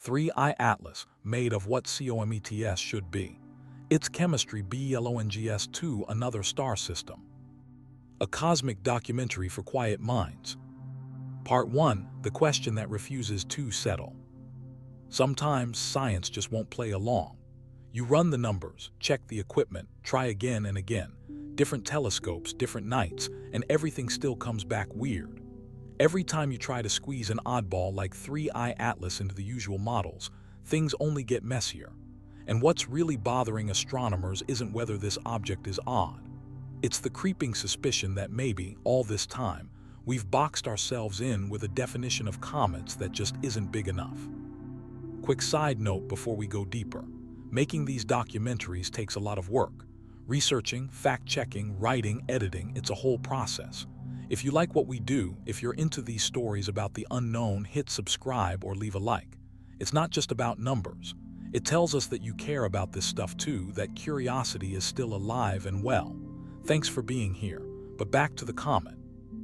3IATLAS, made of what COMETS should be. Its chemistry belongs to another star system. A cosmic documentary for quiet minds. Part 1, the question that refuses to settle. Sometimes science just won't play along. You run the numbers, check the equipment, try again and again. Different telescopes, different nights, and everything still comes back weird. Every time you try to squeeze an oddball like 3IATLAS into the usual models, things only get messier. And what's really bothering astronomers isn't whether this object is odd. It's the creeping suspicion that maybe, all this time, we've boxed ourselves in with a definition of comets that just isn't big enough. Quick side note before we go deeper. Making these documentaries takes a lot of work. Researching, fact-checking, writing, editing, it's a whole process. If you like what we do, if you're into these stories about the unknown, hit subscribe or leave a like. It's not just about numbers. It tells us that you care about this stuff too, that curiosity is still alive and well. Thanks for being here. But back to the comet.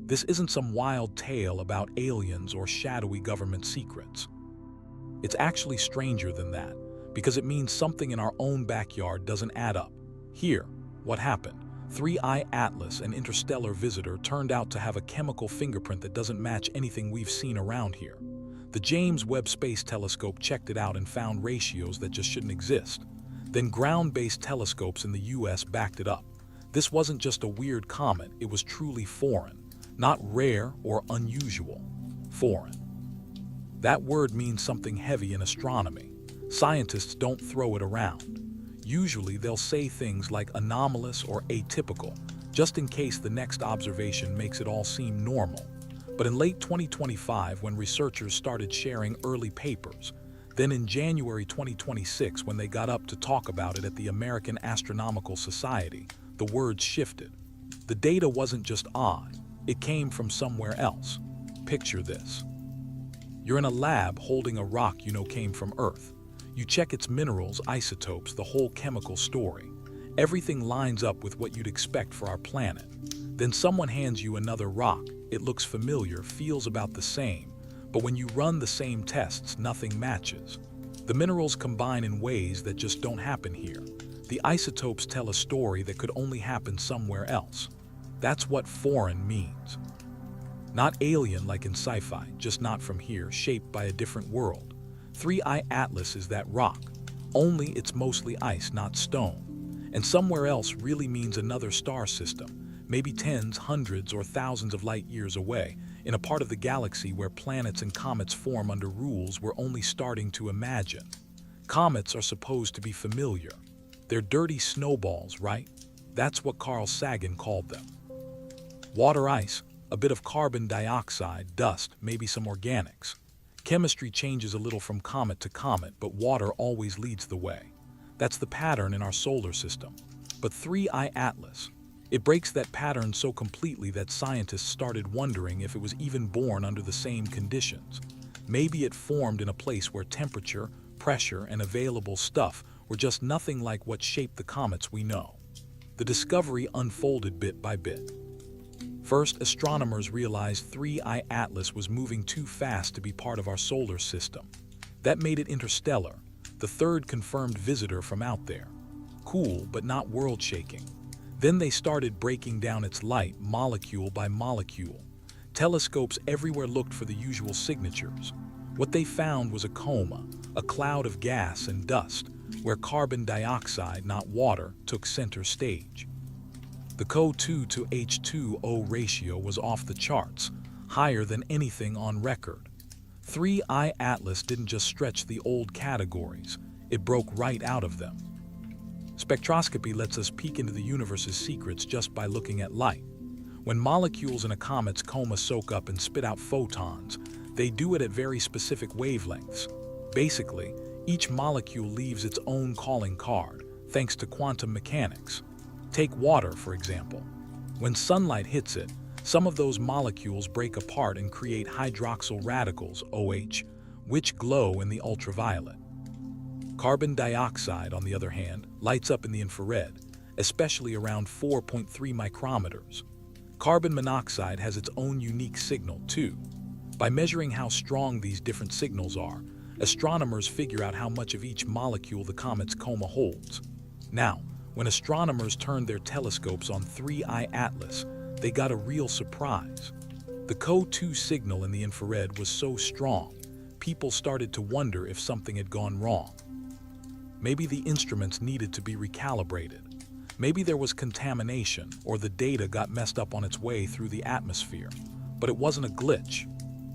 This isn't some wild tale about aliens or shadowy government secrets. It's actually stranger than that, because it means something in our own backyard doesn't add up. Here, what happened? 3IATLAS, an interstellar visitor, turned out to have a chemical fingerprint that doesn't match anything we've seen around here. The James Webb Space Telescope checked it out and found ratios that just shouldn't exist. Then ground-based telescopes in the US backed it up. This wasn't just a weird comet, it was truly foreign. Not rare or unusual. Foreign. That word means something heavy in astronomy. Scientists don't throw it around. Usually they'll say things like anomalous or atypical, just in case the next observation makes it all seem normal. But in late 2025, when researchers started sharing early papers, then in January 2026, when they got up to talk about it at the American Astronomical Society, the words shifted. The data wasn't just odd, it came from somewhere else. Picture this. You're in a lab holding a rock you know came from Earth. You check its minerals, isotopes, the whole chemical story. Everything lines up with what you'd expect for our planet. Then someone hands you another rock. It looks familiar, feels about the same, but when you run the same tests, nothing matches. The minerals combine in ways that just don't happen here. The isotopes tell a story that could only happen somewhere else. That's what foreign means. Not alien like in sci-fi, just not from here, shaped by a different world. 3IATLAS is that rock, only it's mostly ice, not stone. And somewhere else really means another star system, maybe tens, hundreds, or thousands of light years away, in a part of the galaxy where planets and comets form under rules we're only starting to imagine. Comets are supposed to be familiar. They're dirty snowballs, right? That's what Carl Sagan called them. Water ice, a bit of carbon dioxide, dust, maybe some organics. Chemistry changes a little from comet to comet, but water always leads the way. That's the pattern in our solar system. But 3IATLAS, it breaks that pattern so completely that scientists started wondering if it was even born under the same conditions. Maybe it formed in a place where temperature, pressure, and available stuff were just nothing like what shaped the comets we know. The discovery unfolded bit by bit. First, astronomers realized 3IATLAS was moving too fast to be part of our solar system. That made it interstellar, the third confirmed visitor from out there. Cool, but not world-shaking. Then they started breaking down its light molecule by molecule. Telescopes everywhere looked for the usual signatures. What they found was a coma, a cloud of gas and dust, where carbon dioxide, not water, took center stage. The CO2 to H2O ratio was off the charts, higher than anything on record. 3IATLAS didn't just stretch the old categories, it broke right out of them. Spectroscopy lets us peek into the universe's secrets just by looking at light. When molecules in a comet's coma soak up and spit out photons, they do it at very specific wavelengths. Basically, each molecule leaves its own calling card, thanks to quantum mechanics. Take water, for example. When sunlight hits it, some of those molecules break apart and create hydroxyl radicals, OH, which glow in the ultraviolet. Carbon dioxide, on the other hand, lights up in the infrared, especially around 4.3 micrometers. Carbon monoxide has its own unique signal, too. By measuring how strong these different signals are, astronomers figure out how much of each molecule the comet's coma holds. Now, when astronomers turned their telescopes on 3I-ATLAS, they got a real surprise. The CO2 signal in the infrared was so strong, people started to wonder if something had gone wrong. Maybe the instruments needed to be recalibrated. Maybe there was contamination or the data got messed up on its way through the atmosphere. But it wasn't a glitch.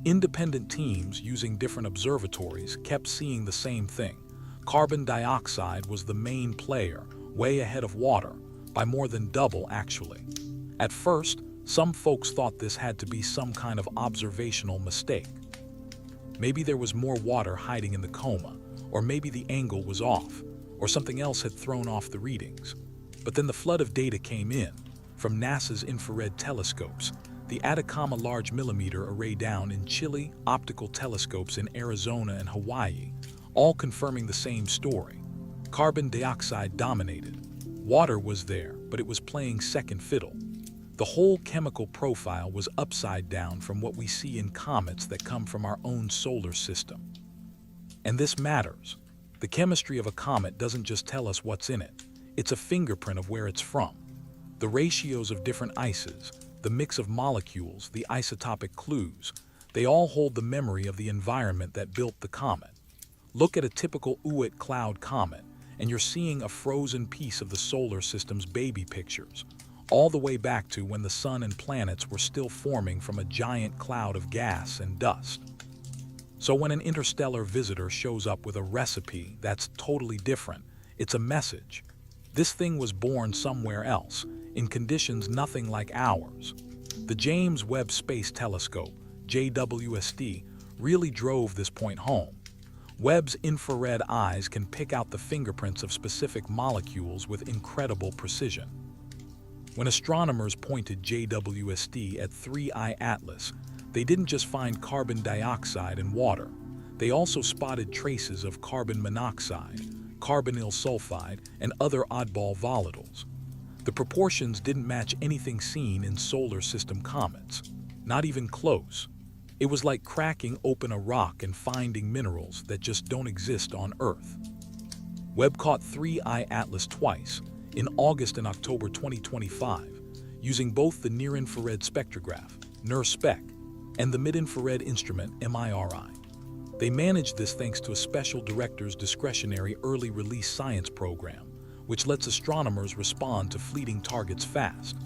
Independent teams using different observatories kept seeing the same thing. Carbon dioxide was the main player, way ahead of water, by more than double actually. At first, some folks thought this had to be some kind of observational mistake. Maybe there was more water hiding in the coma, or maybe the angle was off, or something else had thrown off the readings. But then the flood of data came in, from NASA's infrared telescopes, the Atacama Large Millimeter Array down in Chile, optical telescopes in Arizona and Hawaii, all confirming the same story. Carbon dioxide dominated. Water was there, but it was playing second fiddle. The whole chemical profile was upside down from what we see in comets that come from our own solar system. And this matters. The chemistry of a comet doesn't just tell us what's in it. It's a fingerprint of where it's from. The ratios of different ices, the mix of molecules, the isotopic clues, they all hold the memory of the environment that built the comet. Look at a typical Oort cloud comet, and you're seeing a frozen piece of the solar system's baby pictures, all the way back to when the sun and planets were still forming from a giant cloud of gas and dust. So when an interstellar visitor shows up with a recipe that's totally different, it's a message. This thing was born somewhere else, in conditions nothing like ours. The James Webb Space Telescope, JWST, really drove this point home. Webb's infrared eyes can pick out the fingerprints of specific molecules with incredible precision. When astronomers pointed JWST at 3I-ATLAS, they didn't just find carbon dioxide and water. They also spotted traces of carbon monoxide, carbonyl sulfide, and other oddball volatiles. The proportions didn't match anything seen in solar system comets, not even close. It was like cracking open a rock and finding minerals that just don't exist on Earth. Webb caught 3I-ATLAS twice, in August and October 2025, using both the near-infrared spectrograph, NIRSpec, and the mid-infrared instrument, MIRI. They managed this thanks to a special director's discretionary early release science program, which lets astronomers respond to fleeting targets fast.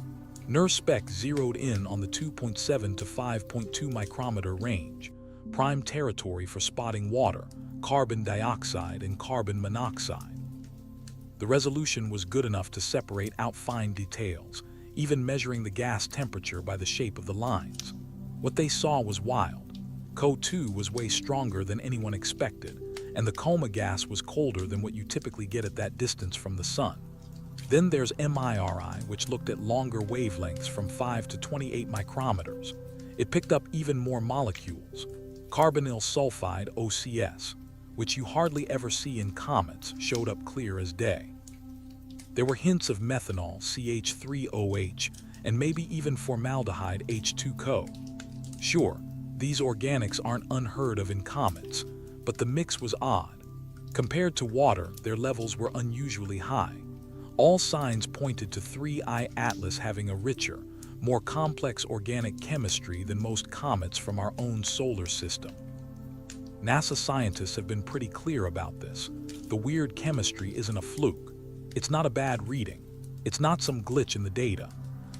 NIRSpec zeroed in on the 2.7 to 5.2 micrometer range, prime territory for spotting water, carbon dioxide, and carbon monoxide. The resolution was good enough to separate out fine details, even measuring the gas temperature by the shape of the lines. What they saw was wild. CO2 was way stronger than anyone expected, and the coma gas was colder than what you typically get at that distance from the sun. Then there's MIRI, which looked at longer wavelengths from 5 to 28 micrometers. It picked up even more molecules. Carbonyl sulfide, OCS, which you hardly ever see in comets, showed up clear as day. There were hints of methanol, CH3OH, and maybe even formaldehyde, H2CO. Sure, these organics aren't unheard of in comets, but the mix was odd. Compared to water, their levels were unusually high. All signs pointed to 3I-ATLAS having a richer, more complex organic chemistry than most comets from our own solar system. NASA scientists have been pretty clear about this. The weird chemistry isn't a fluke. It's not a bad reading. It's not some glitch in the data.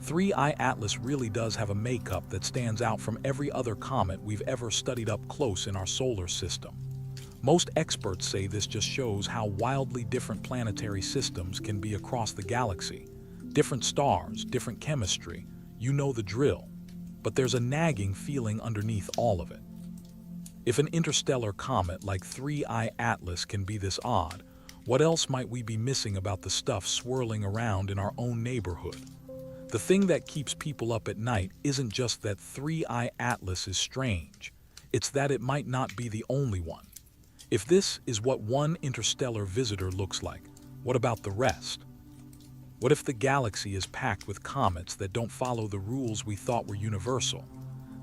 3I-ATLAS really does have a makeup that stands out from every other comet we've ever studied up close in our solar system. Most experts say this just shows how wildly different planetary systems can be across the galaxy. Different stars, different chemistry, you know the drill. But there's a nagging feeling underneath all of it. If an interstellar comet like 3I-ATLAS can be this odd, what else might we be missing about the stuff swirling around in our own neighborhood? The thing that keeps people up at night isn't just that 3I-ATLAS is strange. It's that it might not be the only one. If this is what one interstellar visitor looks like, what about the rest? What if the galaxy is packed with comets that don't follow the rules we thought were universal?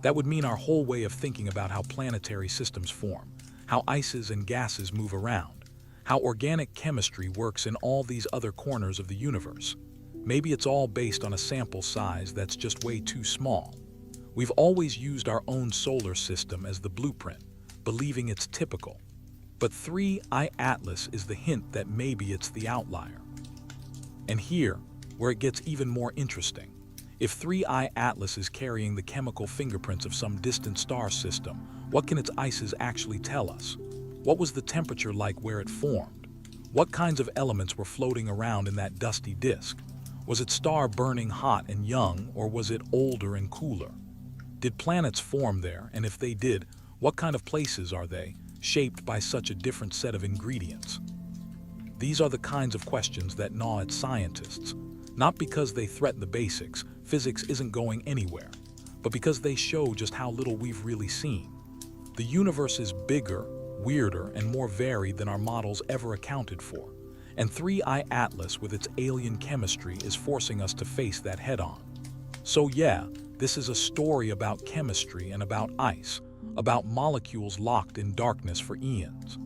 That would mean our whole way of thinking about how planetary systems form, how ices and gases move around, how organic chemistry works in all these other corners of the universe. Maybe it's all based on a sample size that's just way too small. We've always used our own solar system as the blueprint, believing it's typical. But 3IATLAS is the hint that maybe it's the outlier. And here, where it gets even more interesting. If 3IATLAS is carrying the chemical fingerprints of some distant star system, what can its ices actually tell us? What was the temperature like where it formed? What kinds of elements were floating around in that dusty disk? Was its star burning hot and young, or was it older and cooler? Did planets form there, and if they did, what kind of places are they, shaped by such a different set of ingredients? These are the kinds of questions that gnaw at scientists, not because they threaten the basics, physics isn't going anywhere, but because they show just how little we've really seen. The universe is bigger, weirder, and more varied than our models ever accounted for, and 3IATLAS with its alien chemistry is forcing us to face that head-on. So yeah, this is a story about chemistry and about ice, about molecules locked in darkness for eons.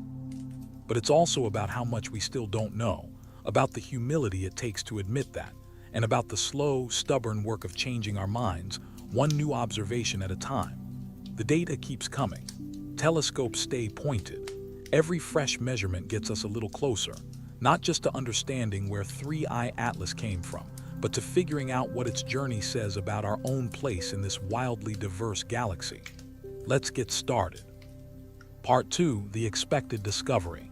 But it's also about how much we still don't know, about the humility it takes to admit that, and about the slow, stubborn work of changing our minds, one new observation at a time. The data keeps coming. Telescopes stay pointed. Every fresh measurement gets us a little closer, not just to understanding where 3IATLAS came from, but to figuring out what its journey says about our own place in this wildly diverse galaxy. Let's get started. Part 2, the expected discovery.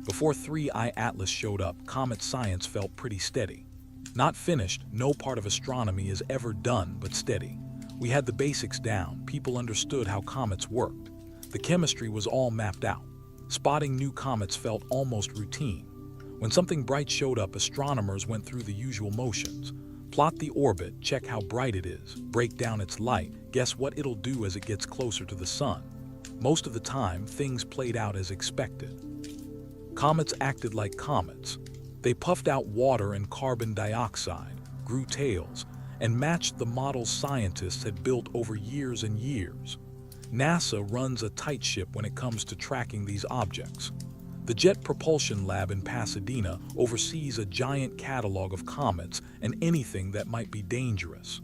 Before 3IATLAS showed up, Comet science felt pretty steady. Not finished, no part of astronomy is ever done, but steady. We had the basics down, people understood how comets worked. The chemistry was all mapped out. Spotting new comets felt almost routine. When something bright showed up, astronomers went through the usual motions. Plot the orbit, check how bright it is, break down its light, guess what it'll do as it gets closer to the sun. Most of the time, things played out as expected. Comets acted like comets. They puffed out water and carbon dioxide, grew tails, and matched the models scientists had built over years and years. NASA runs a tight ship when it comes to tracking these objects. The Jet Propulsion Lab in Pasadena oversees a giant catalog of comets and anything that might be dangerous.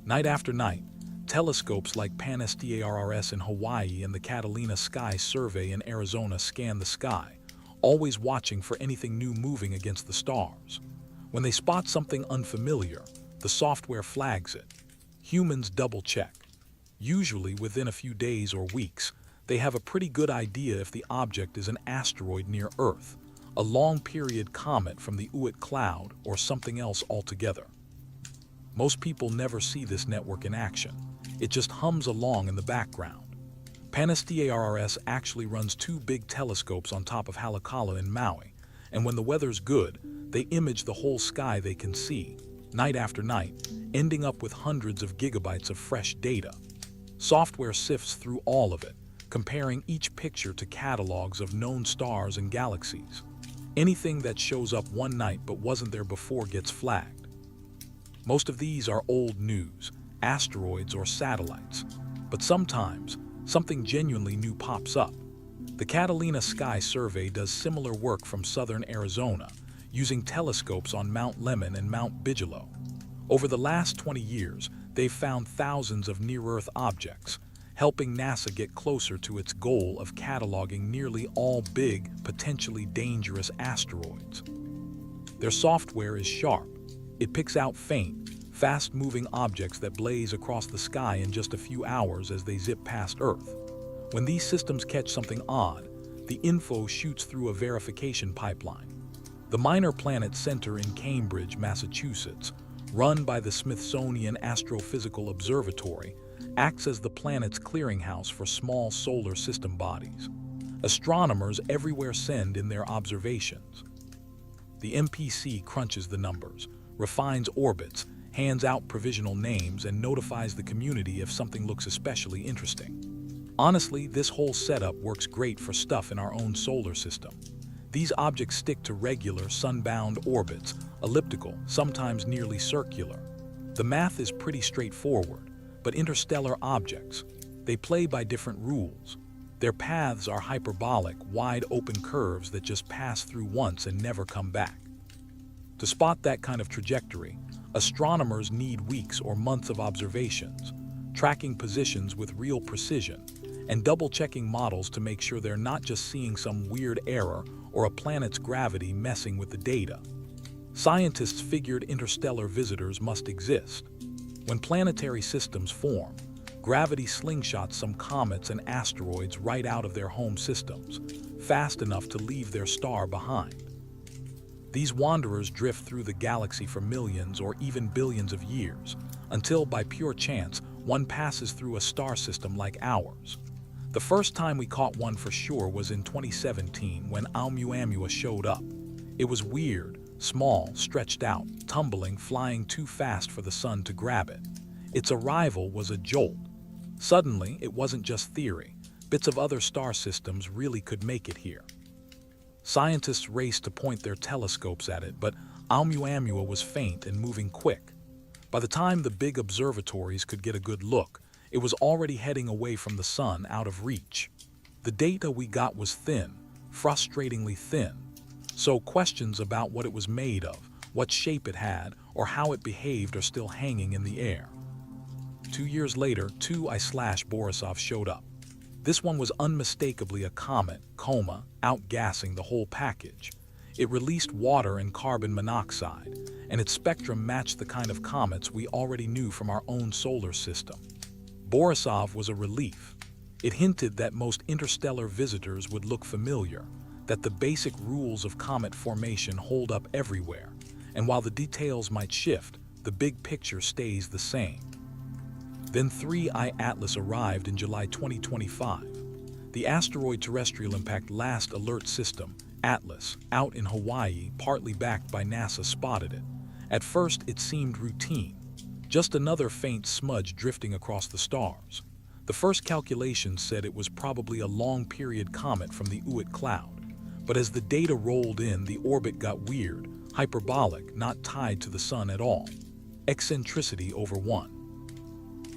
Night after night, telescopes like Interstellar in Hawaii and the Catalina Sky Survey in Arizona scan the sky, always watching for anything new moving against the stars. When they spot something unfamiliar, the software flags it. Humans double-check. Usually within a few days or weeks, they have a pretty good idea if the object is an asteroid near Earth, a long-period comet from the Oort cloud, or something else altogether. Most people never see this network in action. It just hums along in the background. Interstellar actually runs 2 big telescopes on top of Halakala in Maui, and when the weather's good, they image the whole sky they can see, night after night, ending up with hundreds of gigabytes of fresh data. Software sifts through all of it, comparing each picture to catalogs of known stars and galaxies. Anything that shows up one night but wasn't there before gets flagged. Most of these are old news, asteroids or satellites, but sometimes something genuinely new pops up. The Catalina Sky Survey does similar work from southern Arizona, using telescopes on Mount Lemmon and Mount Bigelow. Over the last 20 years, they've found thousands of near-Earth objects, helping NASA get closer to its goal of cataloging nearly all big, potentially dangerous asteroids. Their software is sharp. It picks out faint, fast-moving objects that blaze across the sky in just a few hours as they zip past Earth. When these systems catch something odd, the info shoots through a verification pipeline. The Minor Planet Center in Cambridge, Massachusetts, run by the Smithsonian Astrophysical Observatory, acts as the planet's clearinghouse for small solar system bodies. Astronomers everywhere send in their observations. The MPC crunches the numbers, refines orbits, hands out provisional names, and notifies the community if something looks especially interesting. Honestly, this whole setup works great for stuff in our own solar system. These objects stick to regular, sun-bound orbits, elliptical, sometimes nearly circular. The math is pretty straightforward, but interstellar objects, they play by different rules. Their paths are hyperbolic, wide-open curves that just pass through once and never come back. To spot that kind of trajectory, astronomers need weeks or months of observations, tracking positions with real precision, and double-checking models to make sure they're not just seeing some weird error or a planet's gravity messing with the data. Scientists figured interstellar visitors must exist. When planetary systems form, gravity slingshots some comets and asteroids right out of their home systems, fast enough to leave their star behind. These wanderers drift through the galaxy for millions or even billions of years, until by pure chance, one passes through a star system like ours. The first time we caught one for sure was in 2017 when Oumuamua showed up. It was weird, small, stretched out, tumbling, flying too fast for the sun to grab it. Its arrival was a jolt. Suddenly, it wasn't just theory. Bits of other star systems really could make it here. Scientists raced to point their telescopes at it, but Oumuamua was faint and moving quick. By the time the big observatories could get a good look, it was already heading away from the sun, out of reach. The data we got was thin, frustratingly thin. So questions about what it was made of, what shape it had, or how it behaved are still hanging in the air. 2 years later, 3I/slash Borisov showed up. This one was unmistakably a comet, Comet, outgassing the whole package. It released water and carbon monoxide, and its spectrum matched the kind of comets we already knew from our own solar system. Borisov was a relief. It hinted that most interstellar visitors would look familiar, that the basic rules of comet formation hold up everywhere, and while the details might shift, the big picture stays the same. Then 3IATLAS arrived in July 2025. The Asteroid Terrestrial Impact Last Alert System, ATLAS, out in Hawaii, partly backed by NASA, spotted it. At first, it seemed routine, just another faint smudge drifting across the stars. The first calculations said it was probably a long-period comet from the Oort cloud, but as the data rolled in, the orbit got weird, hyperbolic, not tied to the sun at all. Eccentricity over 1.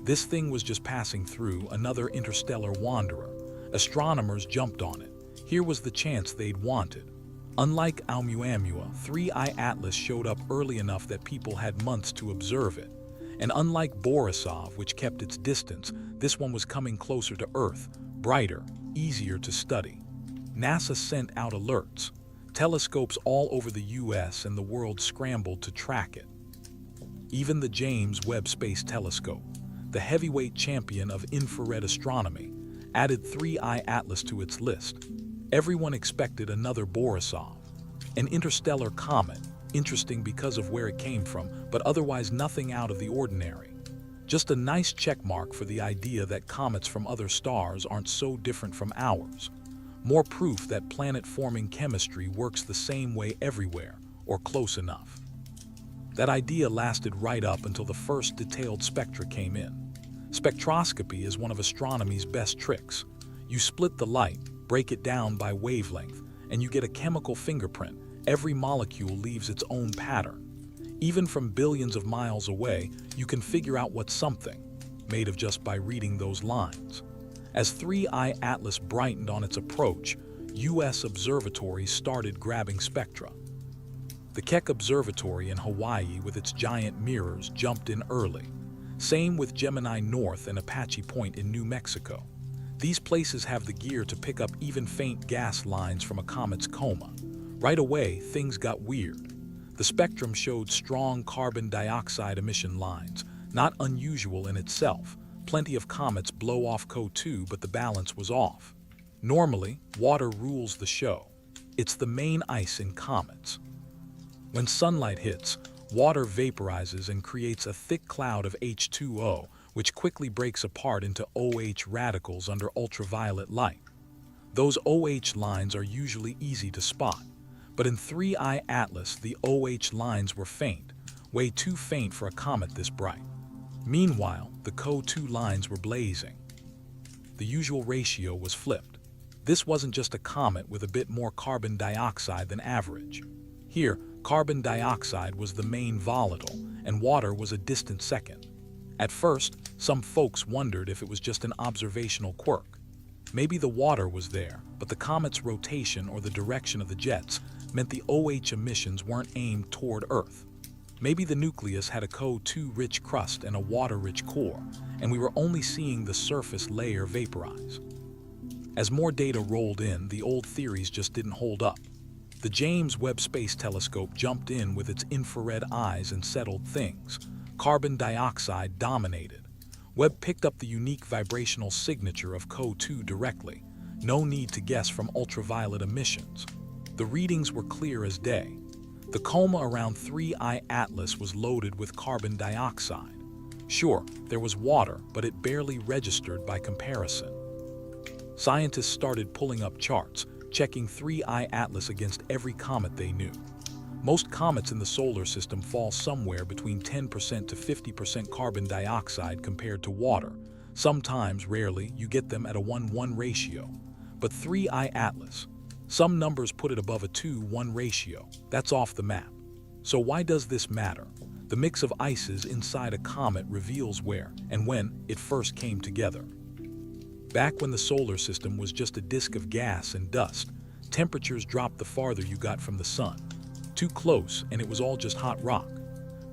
This thing was just passing through, another interstellar wanderer. Astronomers jumped on it. Here was the chance they'd wanted. Unlike Oumuamua, 3IATLAS showed up early enough that people had months to observe it. And unlike Borisov, which kept its distance, this one was coming closer to Earth, brighter, easier to study. NASA sent out alerts. Telescopes all over the US and the world scrambled to track it. Even the James Webb Space Telescope, the heavyweight champion of infrared astronomy, added 3IATLAS to its list. Everyone expected another Borisov, an interstellar comet, interesting because of where it came from, but otherwise nothing out of the ordinary. Just a nice checkmark for the idea that comets from other stars aren't so different from ours. More proof that planet-forming chemistry works the same way everywhere, or close enough. That idea lasted right up until the first detailed spectra came in. Spectroscopy is one of astronomy's best tricks. You split the light, break it down by wavelength, and you get a chemical fingerprint. Every molecule leaves its own pattern. Even from billions of miles away, you can figure out what's something, made of just by reading those lines. As 3IATLAS brightened on its approach, US observatories started grabbing spectra. The Keck Observatory in Hawaii with its giant mirrors jumped in early. Same with Gemini North and Apache Point in New Mexico. These places have the gear to pick up even faint gas lines from a comet's coma. Right away, things got weird. The spectrum showed strong carbon dioxide emission lines, not unusual in itself. Plenty of comets blow off CO2, but the balance was off. Normally, water rules the show. It's the main ice in comets. When sunlight hits, water vaporizes and creates a thick cloud of H2O, which quickly breaks apart into OH radicals under ultraviolet light. Those OH lines are usually easy to spot, but in 3IATLAS, the OH lines were faint, way too faint for a comet this bright. Meanwhile, the CO2 lines were blazing. The usual ratio was flipped. This wasn't just a comet with a bit more carbon dioxide than average. Here, carbon dioxide was the main volatile, and water was a distant second. At first, some folks wondered if it was just an observational quirk. Maybe the water was there, but the comet's rotation or the direction of the jets meant the OH emissions weren't aimed toward Earth. Maybe the nucleus had a CO2-rich crust and a water-rich core, and we were only seeing the surface layer vaporize. As more data rolled in, the old theories just didn't hold up. The James Webb Space Telescope jumped in with its infrared eyes and settled things. Carbon dioxide dominated. Webb picked up the unique vibrational signature of CO2 directly. No need to guess from ultraviolet emissions. The readings were clear as day. The coma around 3IATLAS was loaded with carbon dioxide. Sure, there was water, but it barely registered by comparison. Scientists started pulling up charts, checking 3IATLAS against every comet they knew. Most comets in the solar system fall somewhere between 10% to 50% carbon dioxide compared to water. Sometimes, rarely, you get them at a 1:1 ratio. But 3IATLAS, some numbers put it above a 2:1 ratio. That's off the map. So why does this matter? The mix of ices inside a comet reveals where and when it first came together. Back when the solar system was just a disk of gas and dust, temperatures dropped the farther you got from the sun. Too close, and it was all just hot rock.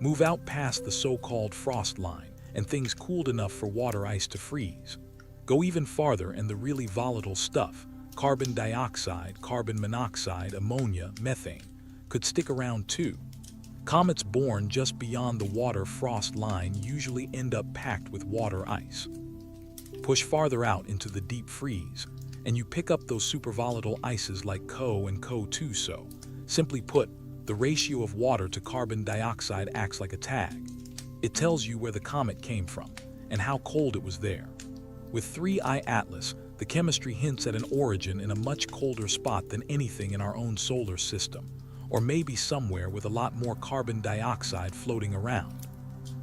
Move out past the so-called frost line, and things cooled enough for water ice to freeze. Go even farther, and the really volatile stuff, carbon dioxide, carbon monoxide, ammonia, methane, could stick around too. Comets born just beyond the water frost line usually end up packed with water ice. Push farther out into the deep freeze, and you pick up those supervolatile ices like CO and CO2. So, simply put, the ratio of water to carbon dioxide acts like a tag. It tells you where the comet came from and how cold it was there. With 3IATLAS, the chemistry hints at an origin in a much colder spot than anything in our own solar system, or maybe somewhere with a lot more carbon dioxide floating around.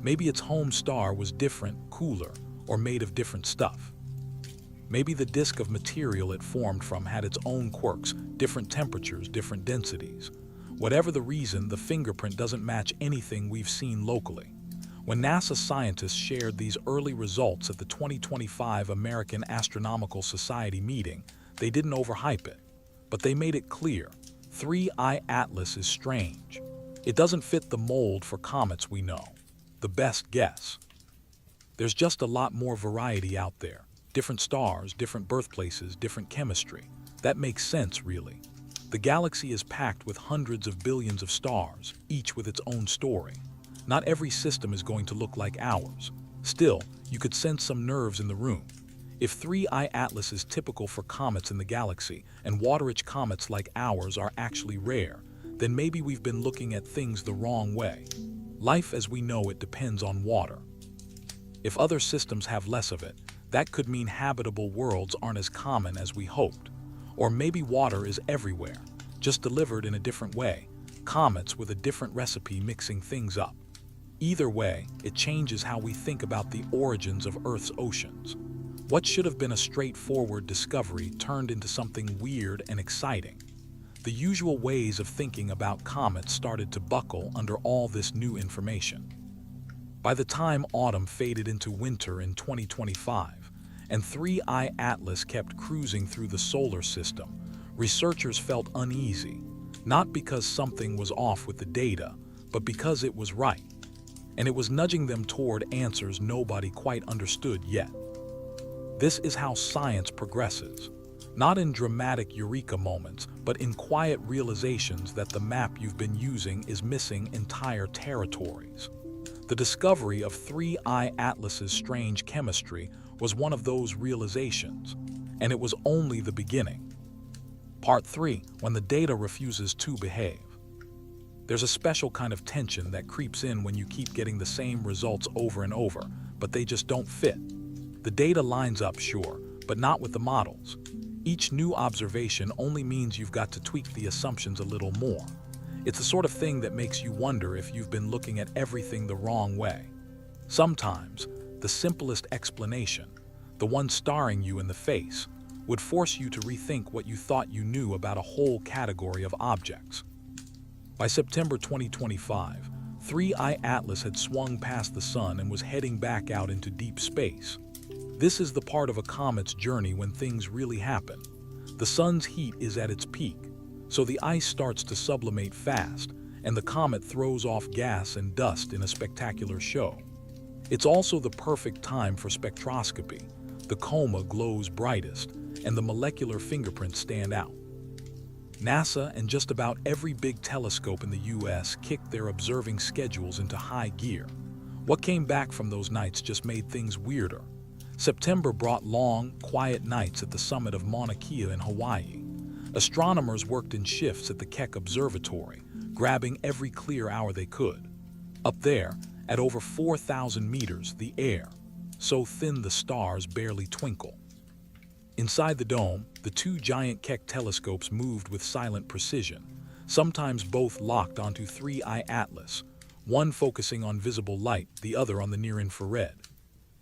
Maybe its home star was different, cooler, or made of different stuff. Maybe the disk of material it formed from had its own quirks, different temperatures, different densities. Whatever the reason, the fingerprint doesn't match anything we've seen locally. When NASA scientists shared these early results at the 2025 American Astronomical Society meeting, they didn't overhype it, but they made it clear, 3IATLAS is strange. It doesn't fit the mold for comets we know. The best guess. There's just a lot more variety out there. Different stars, different birthplaces, different chemistry. That makes sense, really. The galaxy is packed with hundreds of billions of stars, each with its own story. Not every system is going to look like ours. Still, you could sense some nerves in the room. If 3IATLAS is typical for comets in the galaxy, and water-rich comets like ours are actually rare, then maybe we've been looking at things the wrong way. Life as we know it depends on water. If other systems have less of it, that could mean habitable worlds aren't as common as we hoped. Or maybe water is everywhere, just delivered in a different way, comets with a different recipe mixing things up. Either way, it changes how we think about the origins of Earth's oceans. What should have been a straightforward discovery turned into something weird and exciting. The usual ways of thinking about comets started to buckle under all this new information. By the time autumn faded into winter in 2025, and 3IATLAS kept cruising through the solar system, researchers felt uneasy, not because something was off with the data, but because it was right. And it was nudging them toward answers nobody quite understood yet. This is how science progresses, not in dramatic eureka moments, but in quiet realizations that the map you've been using is missing entire territories. The discovery of 3IATLAS's strange chemistry was one of those realizations, and it was only the beginning. Part 3, when the data refuses to behave. There's a special kind of tension that creeps in when you keep getting the same results over and over, but they just don't fit. The data lines up, sure, but not with the models. Each new observation only means you've got to tweak the assumptions a little more. It's the sort of thing that makes you wonder if you've been looking at everything the wrong way. Sometimes, the simplest explanation, the one staring you in the face, would force you to rethink what you thought you knew about a whole category of objects. By September 2025, 3IATLAS had swung past the sun and was heading back out into deep space. This is the part of a comet's journey when things really happen. The sun's heat is at its peak, so the ice starts to sublimate fast, and the comet throws off gas and dust in a spectacular show. It's also the perfect time for spectroscopy. The coma glows brightest, and the molecular fingerprints stand out. NASA and just about every big telescope in the US kicked their observing schedules into high gear. What came back from those nights just made things weirder. September brought long, quiet nights at the summit of Mauna Kea in Hawaii. Astronomers worked in shifts at the Keck Observatory, grabbing every clear hour they could. Up there, at over 4,000 meters, the air, so thin the stars barely twinkle. Inside the dome, the two giant Keck telescopes moved with silent precision, sometimes both locked onto 3IATLAS, one focusing on visible light, the other on the near-infrared.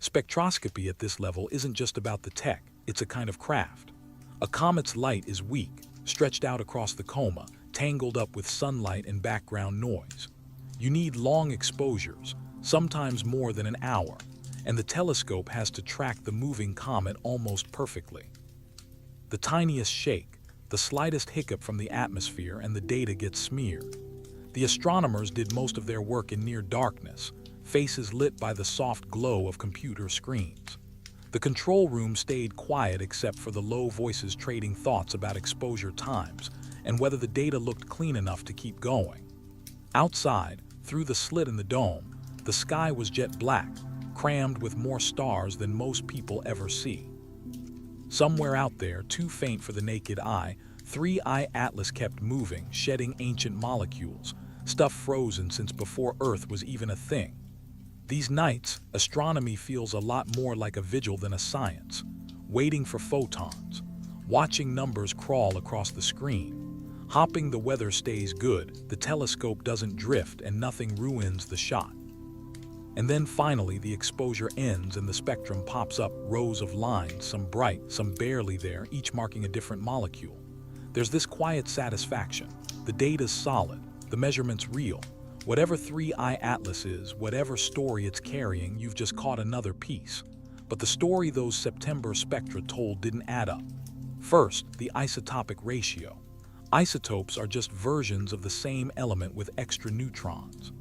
Spectroscopy at this level isn't just about the tech, it's a kind of craft. A comet's light is weak, stretched out across the coma, tangled up with sunlight and background noise. You need long exposures, sometimes more than an hour, and the telescope has to track the moving comet almost perfectly. The tiniest shake, the slightest hiccup from the atmosphere, and the data gets smeared. The astronomers did most of their work in near darkness, faces lit by the soft glow of computer screens. The control room stayed quiet except for the low voices trading thoughts about exposure times and whether the data looked clean enough to keep going. Outside, through the slit in the dome, the sky was jet black, crammed with more stars than most people ever see. Somewhere out there, too faint for the naked eye, 3IATLAS kept moving, shedding ancient molecules, stuff frozen since before Earth was even a thing. These nights, astronomy feels a lot more like a vigil than a science, waiting for photons, watching numbers crawl across the screen. Hopping the weather stays good, the telescope doesn't drift, and nothing ruins the shot. And then finally the exposure ends and the spectrum pops up, rows of lines, some bright, some barely there, each marking a different molecule. There's this quiet satisfaction. The data's solid, the measurement's real. Whatever 3IATLAS is, whatever story it's carrying, you've just caught another piece. But the story those September spectra told didn't add up. First, the isotopic ratio. Isotopes are just versions of the same element with extra neutrons.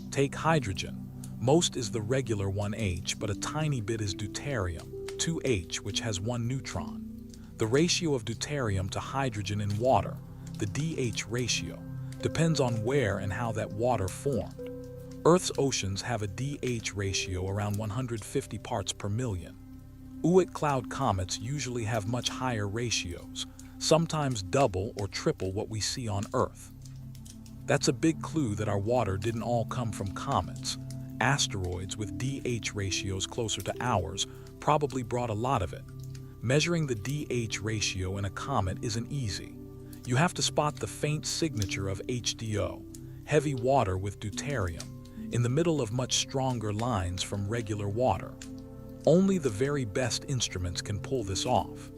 Take hydrogen. Most is the regular 1H, but a tiny bit is deuterium, 2H, which has one neutron. The ratio of deuterium to hydrogen in water, the DH ratio, depends on where and how that water formed. Earth's oceans have a DH ratio around 150 parts per million. Oort cloud comets usually have much higher ratios, sometimes double or triple what we see on Earth. That's a big clue that our water didn't all come from comets. Asteroids with DH ratios closer to ours probably brought a lot of it. Measuring the DH ratio in a comet isn't easy. You have to spot the faint signature of HDO, heavy water with deuterium, in the middle of much stronger lines from regular water. Only the very best instruments can pull this off.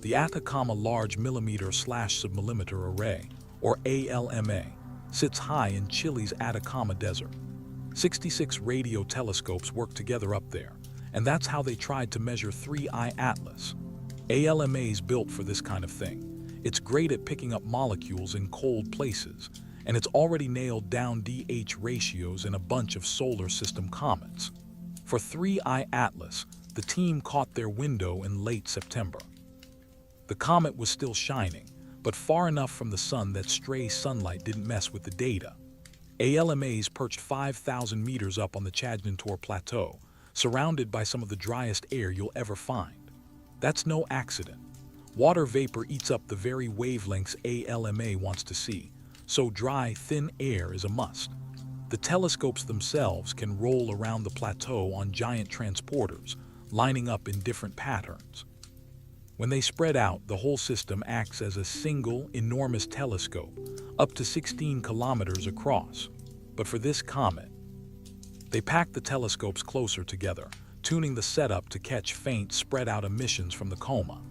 The Atacama Large Millimeter/Submillimeter Array, or ALMA, sits high in Chile's Atacama Desert. 66 radio telescopes work together up there, and that's how they tried to measure 3IATLAS. ALMA's built for this kind of thing. It's great at picking up molecules in cold places, and it's already nailed down DH ratios in a bunch of solar system comets. For 3IATLAS, the team caught their window in late September. The comet was still shining, but far enough from the sun that stray sunlight didn't mess with the data. ALMA's perched 5,000 meters up on the Chajnantor Plateau, surrounded by some of the driest air you'll ever find. That's no accident. Water vapor eats up the very wavelengths ALMA wants to see, so dry, thin air is a must. The telescopes themselves can roll around the plateau on giant transporters, lining up in different patterns. When they spread out, the whole system acts as a single, enormous telescope, up to 16 kilometers across. But for this comet, they packed the telescopes closer together, tuning the setup to catch faint, spread-out emissions from the coma.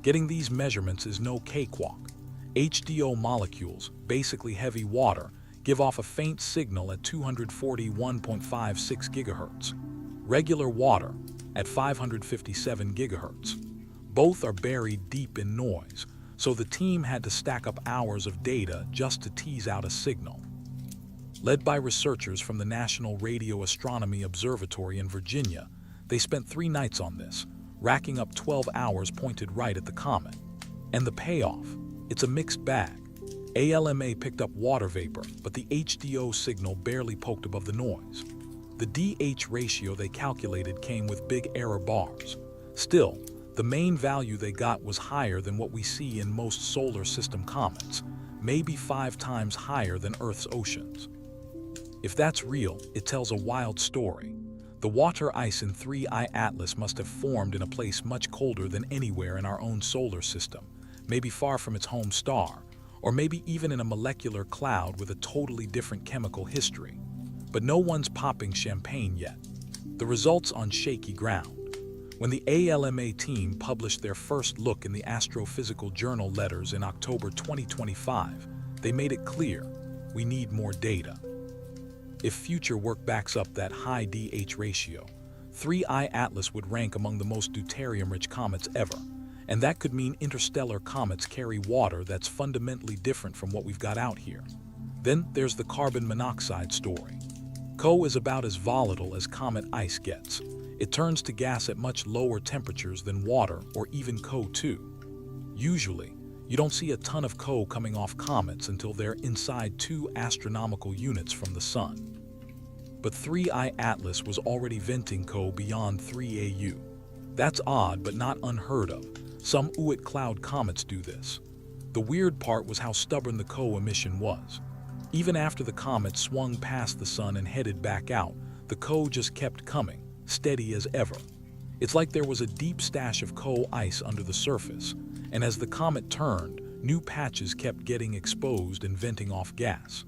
Getting these measurements is no cakewalk. HDO molecules, basically heavy water, give off a faint signal at 241.56 gigahertz. Regular water, at 557 gigahertz. Both are buried deep in noise, so the team had to stack up hours of data just to tease out a signal. Led by researchers from the National Radio Astronomy Observatory in Virginia, they spent 3 nights on this, racking up 12 hours pointed right at the comet. And the payoff? It's a mixed bag. ALMA picked up water vapor, but the HDO signal barely poked above the noise. The DH ratio they calculated came with big error bars. Still, the main value they got was higher than what we see in most solar system comets, maybe 5 times higher than Earth's oceans. If that's real, it tells a wild story. The water ice in 3I/ATLAS must have formed in a place much colder than anywhere in our own solar system, maybe far from its home star, or maybe even in a molecular cloud with a totally different chemical history. But no one's popping champagne yet. The result's on shaky ground. When the ALMA team published their first look in the Astrophysical Journal Letters in October 2025, they made it clear, we need more data. If future work backs up that high DH ratio, 3I/ATLAS would rank among the most deuterium-rich comets ever, and that could mean interstellar comets carry water that's fundamentally different from what we've got out here. Then there's the carbon monoxide story. CO is about as volatile as comet ice gets. It turns to gas at much lower temperatures than water or even CO2. Usually, you don't see a ton of CO coming off comets until they're inside 2 astronomical units from the sun. But 3I/ATLAS was already venting CO beyond 3 AU. That's odd but not unheard of. Some Oort cloud comets do this. The weird part was how stubborn the CO emission was. Even after the comet swung past the sun and headed back out, the CO just kept coming, steady as ever. It's like there was a deep stash of CO ice under the surface, and as the comet turned, new patches kept getting exposed and venting off gas.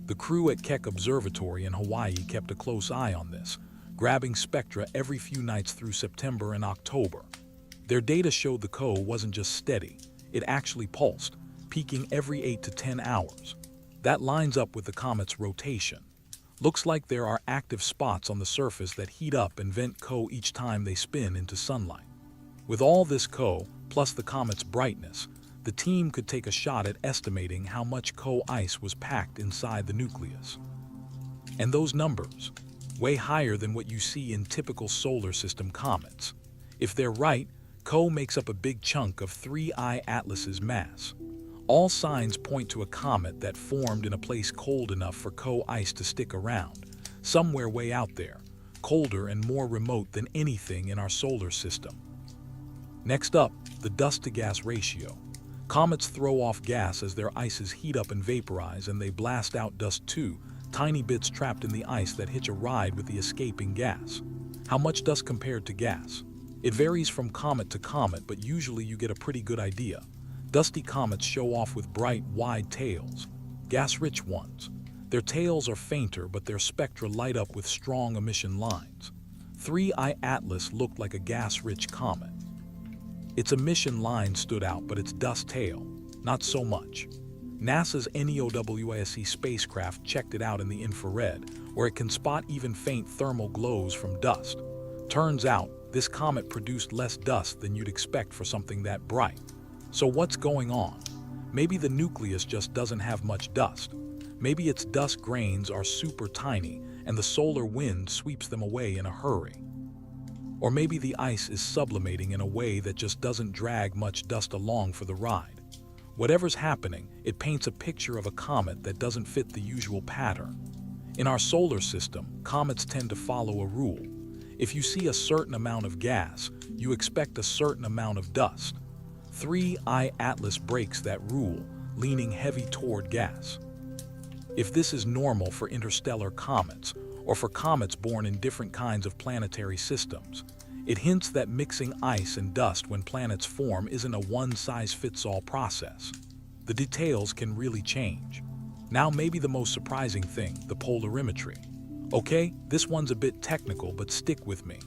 The crew at Keck Observatory in Hawaii kept a close eye on this, grabbing spectra every few nights through September and October. Their data showed the CO wasn't just steady, it actually pulsed, peaking every 8 to 10 hours. That lines up with the comet's rotation. Looks like there are active spots on the surface that heat up and vent CO each time they spin into sunlight. With all this CO, plus the comet's brightness, the team could take a shot at estimating how much CO ice was packed inside the nucleus. And those numbers, way higher than what you see in typical solar system comets. If they're right, CO makes up a big chunk of 3I/ATLAS's mass. All signs point to a comet that formed in a place cold enough for CO ice to stick around, somewhere way out there, colder and more remote than anything in our solar system. Next up, the dust-to-gas ratio. Comets throw off gas as their ices heat up and vaporize, and they blast out dust too, tiny bits trapped in the ice that hitch a ride with the escaping gas. How much dust compared to gas? It varies from comet to comet, but usually you get a pretty good idea. Dusty comets show off with bright, wide tails. Gas-rich ones. Their tails are fainter, but their spectra light up with strong emission lines. 3I/ATLAS looked like a gas-rich comet. Its emission line stood out, but its dust tail, not so much. NASA's NEOWASE spacecraft checked it out in the infrared, where it can spot even faint thermal glows from dust. Turns out, this comet produced less dust than you'd expect for something that bright. So what's going on? Maybe the nucleus just doesn't have much dust. Maybe its dust grains are super tiny and the solar wind sweeps them away in a hurry. Or maybe the ice is sublimating in a way that just doesn't drag much dust along for the ride. Whatever's happening, it paints a picture of a comet that doesn't fit the usual pattern. In our solar system, comets tend to follow a rule. If you see a certain amount of gas, you expect a certain amount of dust. 3I/ATLAS breaks that rule, leaning heavy toward gas. If this is normal for interstellar comets, or for comets born in different kinds of planetary systems, it hints that mixing ice and dust when planets form isn't a one-size-fits-all process. The details can really change. Now maybe the most surprising thing, the polarimetry. Okay, this one's a bit technical, but stick with me.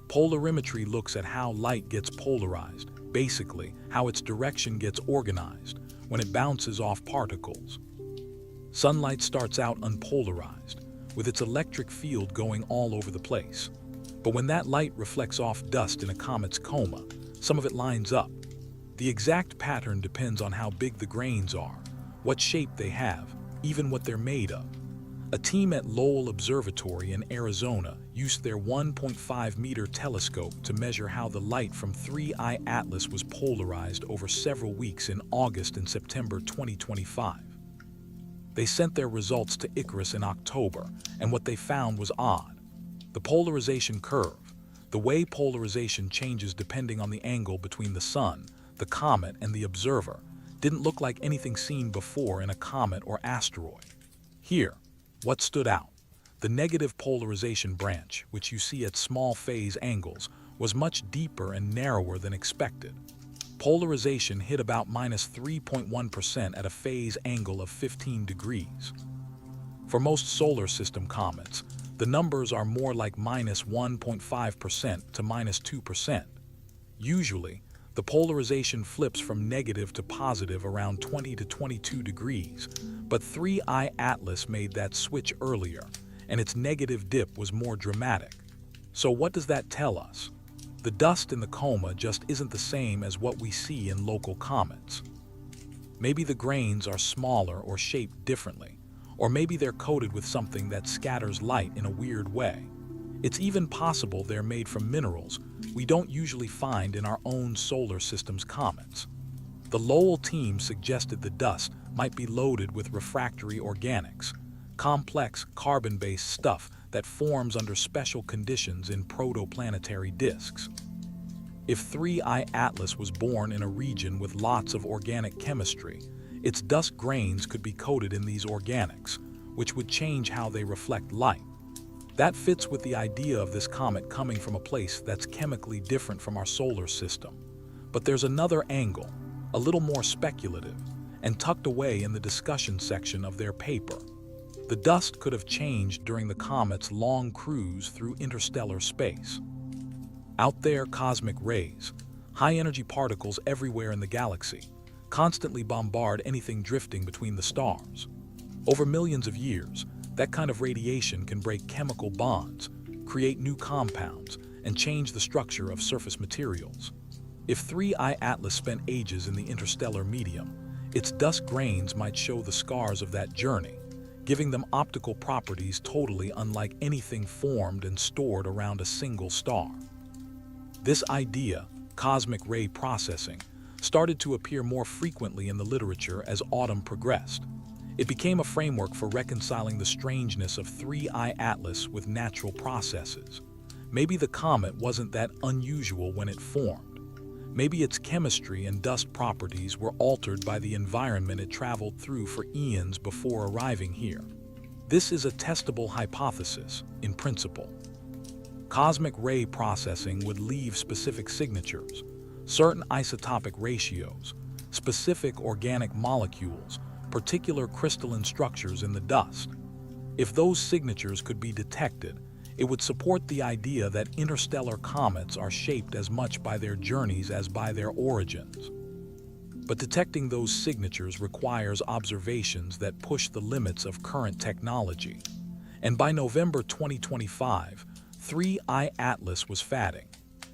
Polarimetry looks at how light gets polarized, basically how its direction gets organized when it bounces off particles. Sunlight starts out unpolarized, with its electric field going all over the place. But when that light reflects off dust in a comet's coma, some of it lines up. The exact pattern depends on how big the grains are, what shape they have, even what they're made of. A team at Lowell Observatory in Arizona used their 1.5-meter telescope to measure how the light from 3I/ATLAS was polarized over several weeks in August and September 2025. They sent their results to Icarus in October, and what they found was odd. The polarization curve, the way polarization changes depending on the angle between the sun, the comet, and the observer, didn't look like anything seen before in a comet or asteroid. Here, what stood out? The negative polarization branch, which you see at small phase angles, was much deeper and narrower than expected. Polarization hit about -3.1% at a phase angle of 15 degrees. For most solar system comets, the numbers are more like -1.5% to -2%. Usually, the polarization flips from negative to positive around 20 to 22 degrees, but 3I/ATLAS made that switch earlier, and its negative dip was more dramatic. So what does that tell us? The dust in the coma just isn't the same as what we see in local comets. Maybe the grains are smaller or shaped differently, or maybe they're coated with something that scatters light in a weird way. It's even possible they're made from minerals we don't usually find in our own solar system's comets. The Lowell team suggested the dust might be loaded with refractory organics, complex carbon-based stuff that forms under special conditions in protoplanetary disks. If 3I/ATLAS was born in a region with lots of organic chemistry, its dust grains could be coated in these organics, which would change how they reflect light. That fits with the idea of this comet coming from a place that's chemically different from our solar system. But there's another angle, a little more speculative, and tucked away in the discussion section of their paper. The dust could have changed during the comet's long cruise through interstellar space. Out there, cosmic rays, high-energy particles everywhere in the galaxy, constantly bombard anything drifting between the stars. Over millions of years, that kind of radiation can break chemical bonds, create new compounds, and change the structure of surface materials. If 3I/ATLAS spent ages in the interstellar medium, its dust grains might show the scars of that journey, giving them optical properties totally unlike anything formed and stored around a single star. This idea, cosmic ray processing, started to appear more frequently in the literature as autumn progressed. It became a framework for reconciling the strangeness of 3I/ATLAS with natural processes. Maybe the comet wasn't that unusual when it formed. Maybe its chemistry and dust properties were altered by the environment it traveled through for eons before arriving here. This is a testable hypothesis, in principle. Cosmic ray processing would leave specific signatures, certain isotopic ratios, specific organic molecules, particular crystalline structures in the dust. If those signatures could be detected, it would support the idea that interstellar comets are shaped as much by their journeys as by their origins. But detecting those signatures requires observations that push the limits of current technology. And by November 2025, 3I/ATLAS was fading.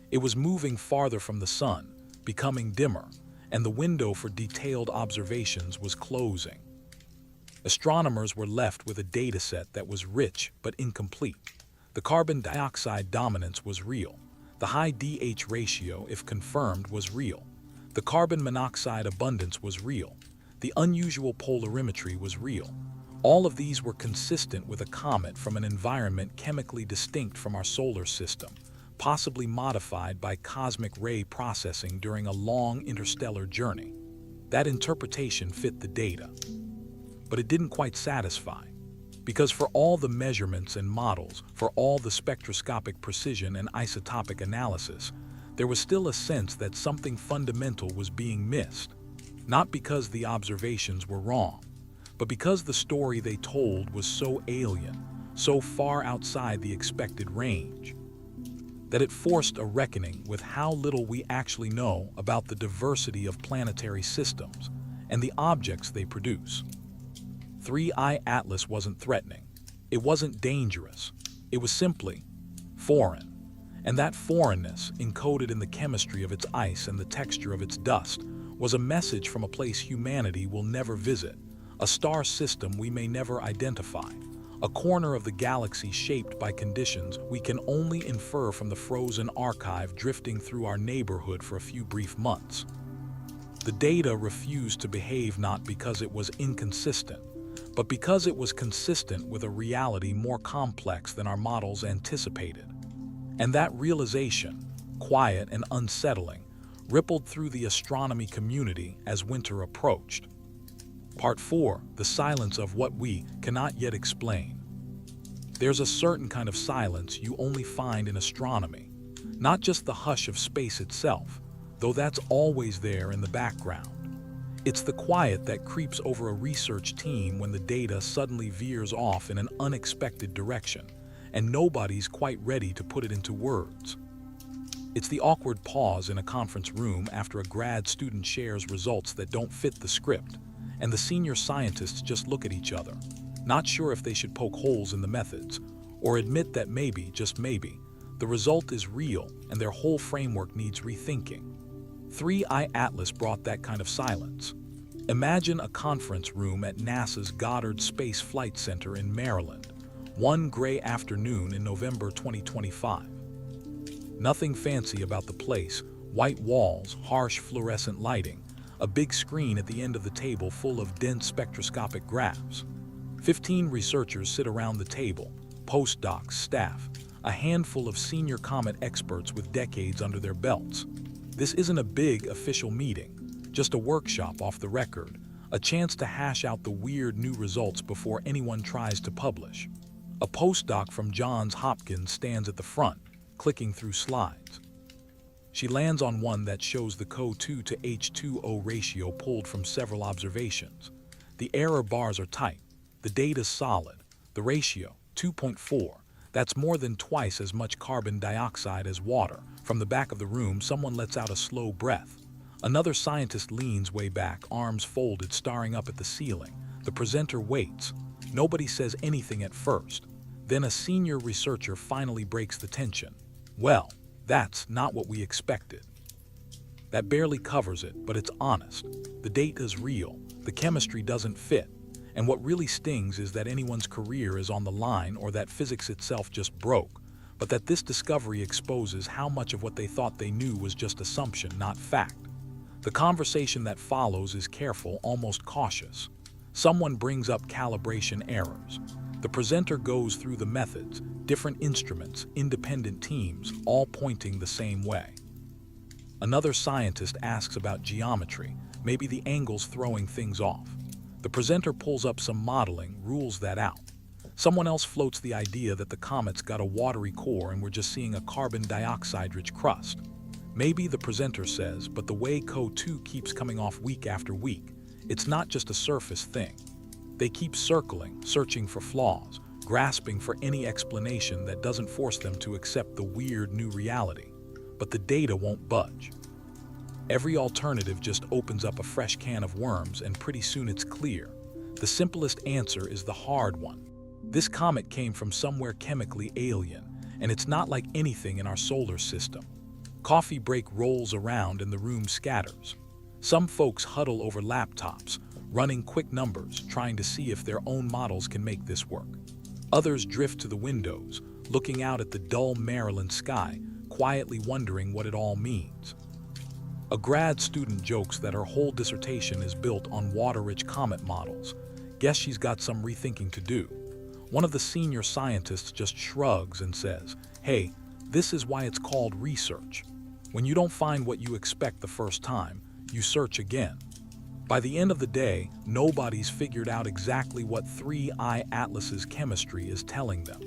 It was moving farther from the sun, becoming dimmer, and the window for detailed observations was closing. Astronomers were left with a dataset that was rich but incomplete. The carbon dioxide dominance was real. The high DH ratio, if confirmed, was real. The carbon monoxide abundance was real. The unusual polarimetry was real. All of these were consistent with a comet from an environment chemically distinct from our solar system, possibly modified by cosmic ray processing during a long interstellar journey. That interpretation fit the data. But it didn't quite satisfy. Because for all the measurements and models, for all the spectroscopic precision and isotopic analysis, there was still a sense that something fundamental was being missed. Not because the observations were wrong, but because the story they told was so alien, so far outside the expected range, that it forced a reckoning with how little we actually know about the diversity of planetary systems and the objects they produce. 3I/ATLAS wasn't threatening. It wasn't dangerous. It was simply foreign. And that foreignness, encoded in the chemistry of its ice and the texture of its dust, was a message from a place humanity will never visit, a star system we may never identify, a corner of the galaxy shaped by conditions we can only infer from the frozen archive drifting through our neighborhood for a few brief months. The data refused to behave not because it was inconsistent, but because it was consistent with a reality more complex than our models anticipated. And that realization, quiet and unsettling, rippled through the astronomy community as winter approached. Part 4, the silence of what we cannot yet explain. There's a certain kind of silence you only find in astronomy, not just the hush of space itself, though that's always there in the background. It's the quiet that creeps over a research team when the data suddenly veers off in an unexpected direction, and nobody's quite ready to put it into words. It's the awkward pause in a conference room after a grad student shares results that don't fit the script, and the senior scientists just look at each other, not sure if they should poke holes in the methods, or admit that maybe, just maybe, the result is real and their whole framework needs rethinking. 3IATLAS brought that kind of silence. Imagine a conference room at NASA's Goddard Space Flight Center in Maryland, one gray afternoon in November 2025. Nothing fancy about the place: white walls, harsh fluorescent lighting, a big screen at the end of the table full of dense spectroscopic graphs. 15 researchers sit around the table, postdocs, staff, a handful of senior Comet experts with decades under their belts. This isn't a big official meeting, just a workshop off the record, a chance to hash out the weird new results before anyone tries to publish. A postdoc from Johns Hopkins stands at the front, clicking through slides. She lands on one that shows the CO2 to H2O ratio pulled from several observations. The error bars are tight, the data's solid, the ratio, 2.4. That's more than twice as much carbon dioxide as water. From the back of the room, someone lets out a slow breath. Another scientist leans way back, arms folded, staring up at the ceiling. The presenter waits. Nobody says anything at first. Then a senior researcher finally breaks the tension. Well, that's not what we expected. That barely covers it, but it's honest. The data is real. The chemistry doesn't fit. And what really stings is that anyone's career is on the line, or that physics itself just broke, but that this discovery exposes how much of what they thought they knew was just assumption, not fact. The conversation that follows is careful, almost cautious. Someone brings up calibration errors. The presenter goes through the methods, different instruments, independent teams, all pointing the same way. Another scientist asks about geometry, maybe the angles throwing things off. The presenter pulls up some modeling, rules that out. Someone else floats the idea that the comet's got a watery core and we're just seeing a carbon dioxide-rich crust. Maybe the presenter says, but the way CO2 keeps coming off week after week, it's not just a surface thing. They keep circling, searching for flaws, grasping for any explanation that doesn't force them to accept the weird new reality. But the data won't budge. Every alternative just opens up a fresh can of worms, and pretty soon it's clear. The simplest answer is the hard one. This comet came from somewhere chemically alien, and it's not like anything in our solar system. Coffee break rolls around and the room scatters. Some folks huddle over laptops, running quick numbers, trying to see if their own models can make this work. Others drift to the windows, looking out at the dull Maryland sky, quietly wondering what it all means. A grad student jokes that her whole dissertation is built on water-rich comet models. Guess she's got some rethinking to do. One of the senior scientists just shrugs and says, "Hey, this is why it's called research. When you don't find what you expect the first time, you search again." By the end of the day, nobody's figured out exactly what 3IATLAS's chemistry is telling them.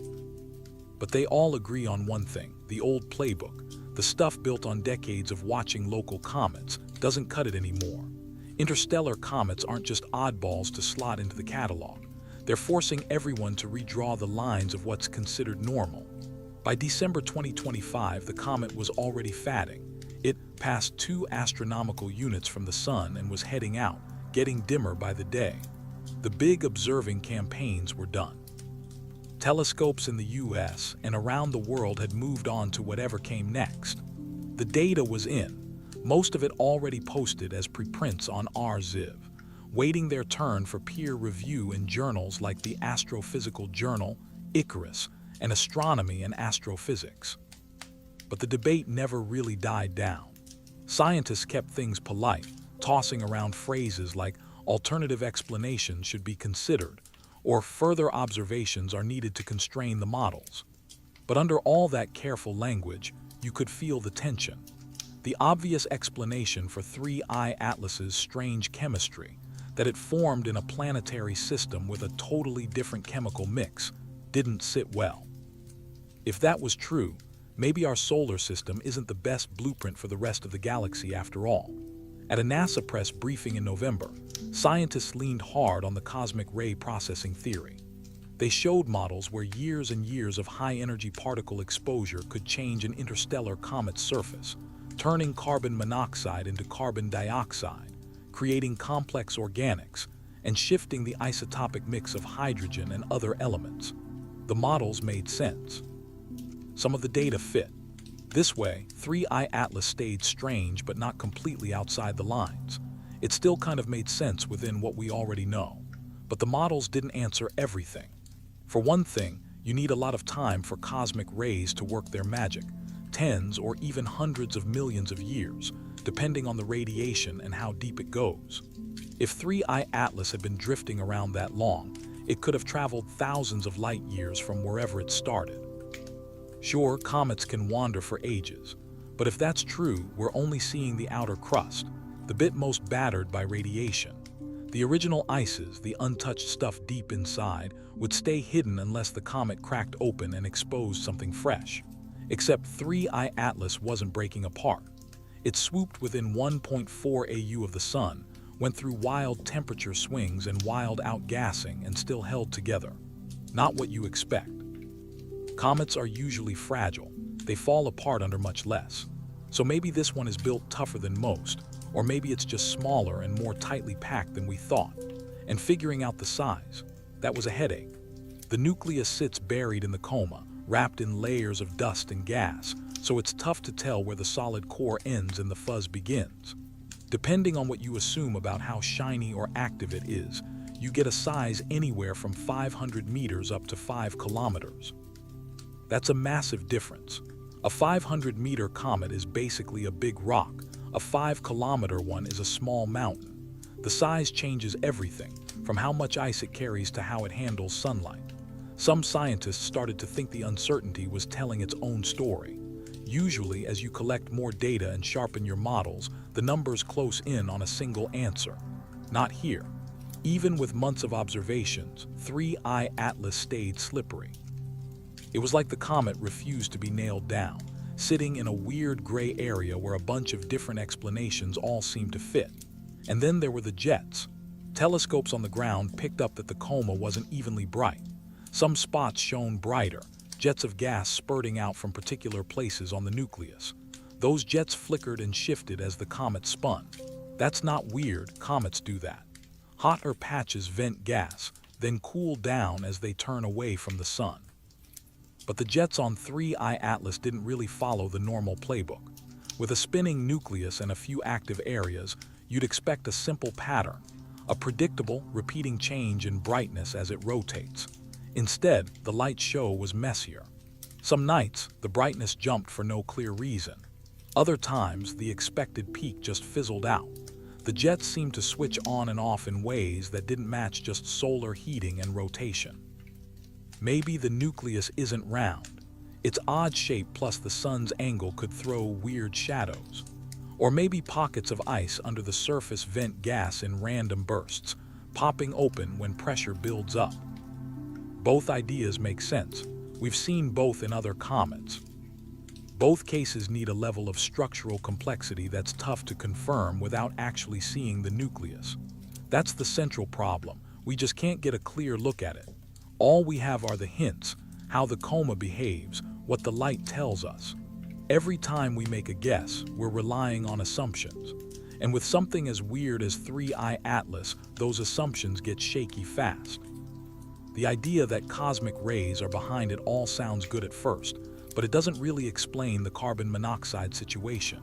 But they all agree on one thing: the old playbook, the stuff built on decades of watching local comets, doesn't cut it anymore. Interstellar comets aren't just oddballs to slot into the catalog. They're forcing everyone to redraw the lines of what's considered normal. By December 2025, the comet was already fatting. It passed 2 astronomical units from the sun and was heading out, getting dimmer by the day. The big observing campaigns were done. Telescopes in the US and around the world had moved on to whatever came next. The data was in, most of it already posted as preprints on RZIV, waiting their turn for peer review in journals like the Astrophysical Journal, Icarus, and Astronomy and Astrophysics. But the debate never really died down. Scientists kept things polite, tossing around phrases like alternative explanations should be considered, or further observations are needed to constrain the models. But under all that careful language, you could feel the tension. The obvious explanation for 3IATLAS's strange chemistry, that it formed in a planetary system with a totally different chemical mix, didn't sit well. If that was true, maybe our solar system isn't the best blueprint for the rest of the galaxy after all. At a NASA press briefing in November, scientists leaned hard on the cosmic ray processing theory. They showed models where years and years of high-energy particle exposure could change an interstellar comet's surface, turning carbon monoxide into carbon dioxide, creating complex organics, and shifting the isotopic mix of hydrogen and other elements. The models made sense. Some of the data fit. This way, 3IATLAS stayed strange but not completely outside the lines. It still kind of made sense within what we already know. But the models didn't answer everything. For one thing, you need a lot of time for cosmic rays to work their magic, tens or even hundreds of millions of years, depending on the radiation and how deep it goes. If 3IATLAS had been drifting around that long, it could have traveled thousands of light years from wherever it started. Sure, comets can wander for ages, but if that's true, we're only seeing the outer crust, the bit most battered by radiation. The original ices, the untouched stuff deep inside, would stay hidden unless the comet cracked open and exposed something fresh. Except 3IATLAS wasn't breaking apart. It swooped within 1.4 AU of the Sun, went through wild temperature swings and wild outgassing, and still held together. Not what you expect. Comets are usually fragile. They fall apart under much less. So maybe this one is built tougher than most, or maybe it's just smaller and more tightly packed than we thought. And figuring out the size, that was a headache. The nucleus sits buried in the coma, wrapped in layers of dust and gas, so it's tough to tell where the solid core ends and the fuzz begins. Depending on what you assume about how shiny or active it is, you get a size anywhere from 500 meters up to 5 kilometers. That's a massive difference. A 500-meter comet is basically a big rock. A 5-kilometer one is a small mountain. The size changes everything, from how much ice it carries to how it handles sunlight. Some scientists started to think the uncertainty was telling its own story. Usually, as you collect more data and sharpen your models, the numbers close in on a single answer. Not here. Even with months of observations, 3IATLAS stayed slippery. It was like the comet refused to be nailed down, sitting in a weird gray area where a bunch of different explanations all seemed to fit. And then there were the jets. Telescopes on the ground picked up that the coma wasn't evenly bright. Some spots shone brighter, jets of gas spurting out from particular places on the nucleus. Those jets flickered and shifted as the comet spun. That's not weird, comets do that. Hotter patches vent gas, then cool down as they turn away from the sun. But the jets on 3IATLAS didn't really follow the normal playbook. With a spinning nucleus and a few active areas, you'd expect a simple pattern, a predictable, repeating change in brightness as it rotates. Instead, the light show was messier. Some nights, the brightness jumped for no clear reason. Other times, the expected peak just fizzled out. The jets seemed to switch on and off in ways that didn't match just solar heating and rotation. Maybe the nucleus isn't round. Its odd shape plus the sun's angle could throw weird shadows. Or maybe pockets of ice under the surface vent gas in random bursts, popping open when pressure builds up. Both ideas make sense. We've seen both in other comets. Both cases need a level of structural complexity that's tough to confirm without actually seeing the nucleus. That's the central problem. We just can't get a clear look at it. All we have are the hints, how the coma behaves, what the light tells us. Every time we make a guess, we're relying on assumptions. And with something as weird as 3IATLAS, those assumptions get shaky fast. The idea that cosmic rays are behind it all sounds good at first, but it doesn't really explain the carbon monoxide situation.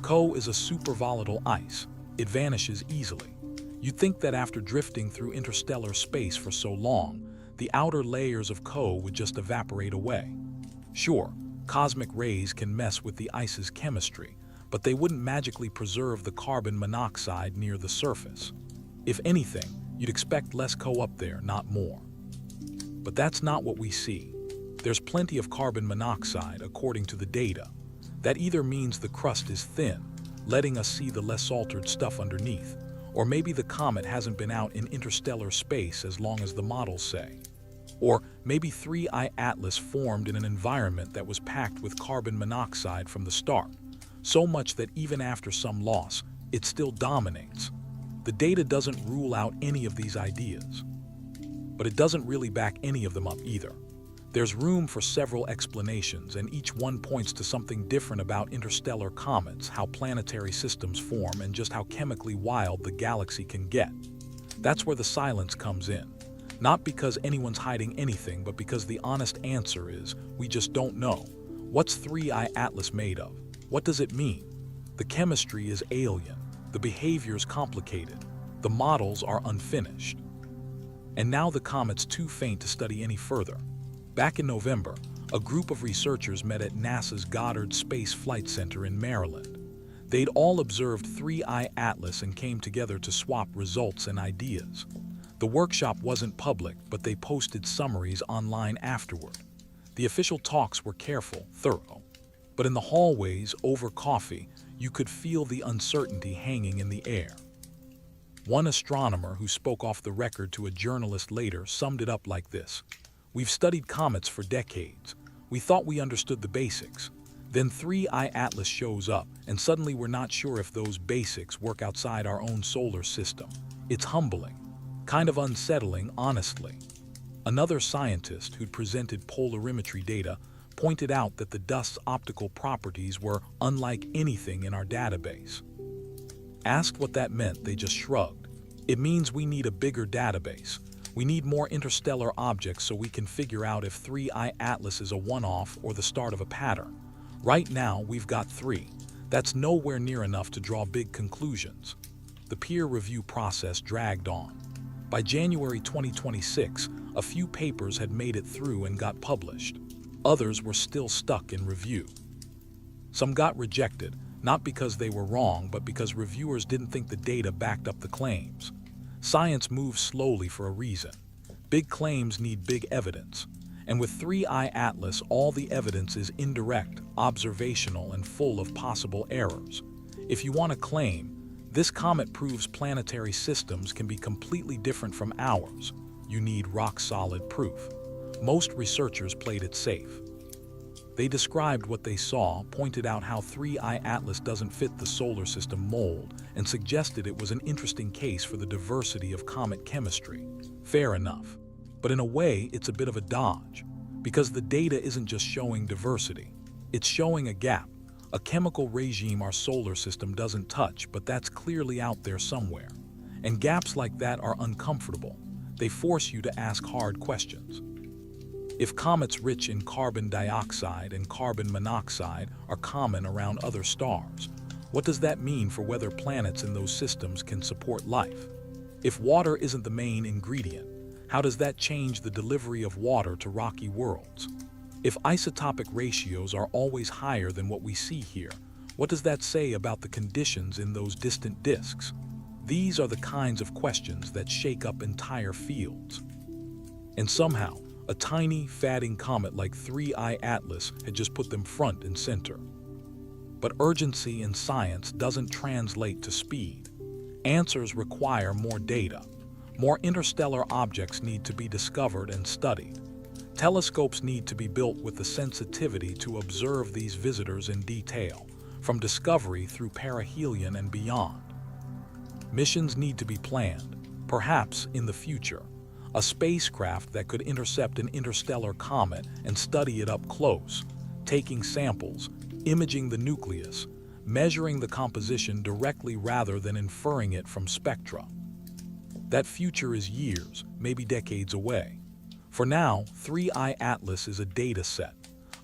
CO is a super volatile ice. It vanishes easily. You'd think that after drifting through interstellar space for so long, the outer layers of CO would just evaporate away. Sure, cosmic rays can mess with the ice's chemistry, but they wouldn't magically preserve the carbon monoxide near the surface. If anything, you'd expect less CO up there, not more. But that's not what we see. There's plenty of carbon monoxide according to the data. That either means the crust is thin, letting us see the less altered stuff underneath, or maybe the comet hasn't been out in interstellar space as long as the models say. Or maybe 3IATLAS formed in an environment that was packed with carbon monoxide from the start, so much that even after some loss, it still dominates. The data doesn't rule out any of these ideas, but it doesn't really back any of them up either. There's room for several explanations, and each one points to something different about interstellar comets, how planetary systems form, and just how chemically wild the galaxy can get. That's where the silence comes in. Not because anyone's hiding anything, but because the honest answer is, we just don't know. What's 3IATLAS made of? What does it mean? The chemistry is alien. The behavior's complicated. The models are unfinished. And now the comet's too faint to study any further. Back in November, a group of researchers met at NASA's Goddard Space Flight Center in Maryland. They'd all observed 3IATLAS and came together to swap results and ideas. The workshop wasn't public, but they posted summaries online afterward. The official talks were careful, thorough. But in the hallways, over coffee, you could feel the uncertainty hanging in the air. One astronomer who spoke off the record to a journalist later summed it up like this: "We've studied comets for decades. We thought we understood the basics. Then 3IATLAS shows up, and suddenly we're not sure if those basics work outside our own solar system. It's humbling. Kind of unsettling, honestly." Another scientist who'd presented polarimetry data pointed out that the dust's optical properties were unlike anything in our database. Asked what that meant, they just shrugged. "It means we need a bigger database. We need more interstellar objects so we can figure out if 3IATLAS is a one-off or the start of a pattern. Right now, we've got 3. That's nowhere near enough to draw big conclusions." The peer review process dragged on. By January 2026, a few papers had made it through and got published. Others were still stuck in review. Some got rejected, not because they were wrong, but because reviewers didn't think the data backed up the claims. Science moves slowly for a reason. Big claims need big evidence. And with 3IATLAS, all the evidence is indirect, observational, and full of possible errors. If you want to claim, "This comet proves planetary systems can be completely different from ours," you need rock-solid proof. Most researchers played it safe. They described what they saw, pointed out how 3IATLAS doesn't fit the solar system mold, and suggested it was an interesting case for the diversity of comet chemistry. Fair enough. But in a way, it's a bit of a dodge, because the data isn't just showing diversity. It's showing a gap, a chemical regime our solar system doesn't touch, but that's clearly out there somewhere. And gaps like that are uncomfortable. They force you to ask hard questions. If comets rich in carbon dioxide and carbon monoxide are common around other stars, what does that mean for whether planets in those systems can support life? If water isn't the main ingredient, how does that change the delivery of water to rocky worlds? If isotopic ratios are always higher than what we see here, what does that say about the conditions in those distant disks? These are the kinds of questions that shake up entire fields. And somehow, a tiny, fatting comet like 3IATLAS had just put them front and center. But urgency in science doesn't translate to speed. Answers require more data. More interstellar objects need to be discovered and studied. Telescopes need to be built with the sensitivity to observe these visitors in detail, from discovery through perihelion and beyond. Missions need to be planned, perhaps in the future. A spacecraft that could intercept an interstellar comet and study it up close, taking samples, imaging the nucleus, measuring the composition directly rather than inferring it from spectra. That future is years, maybe decades away. For now, 3IATLAS is a data set,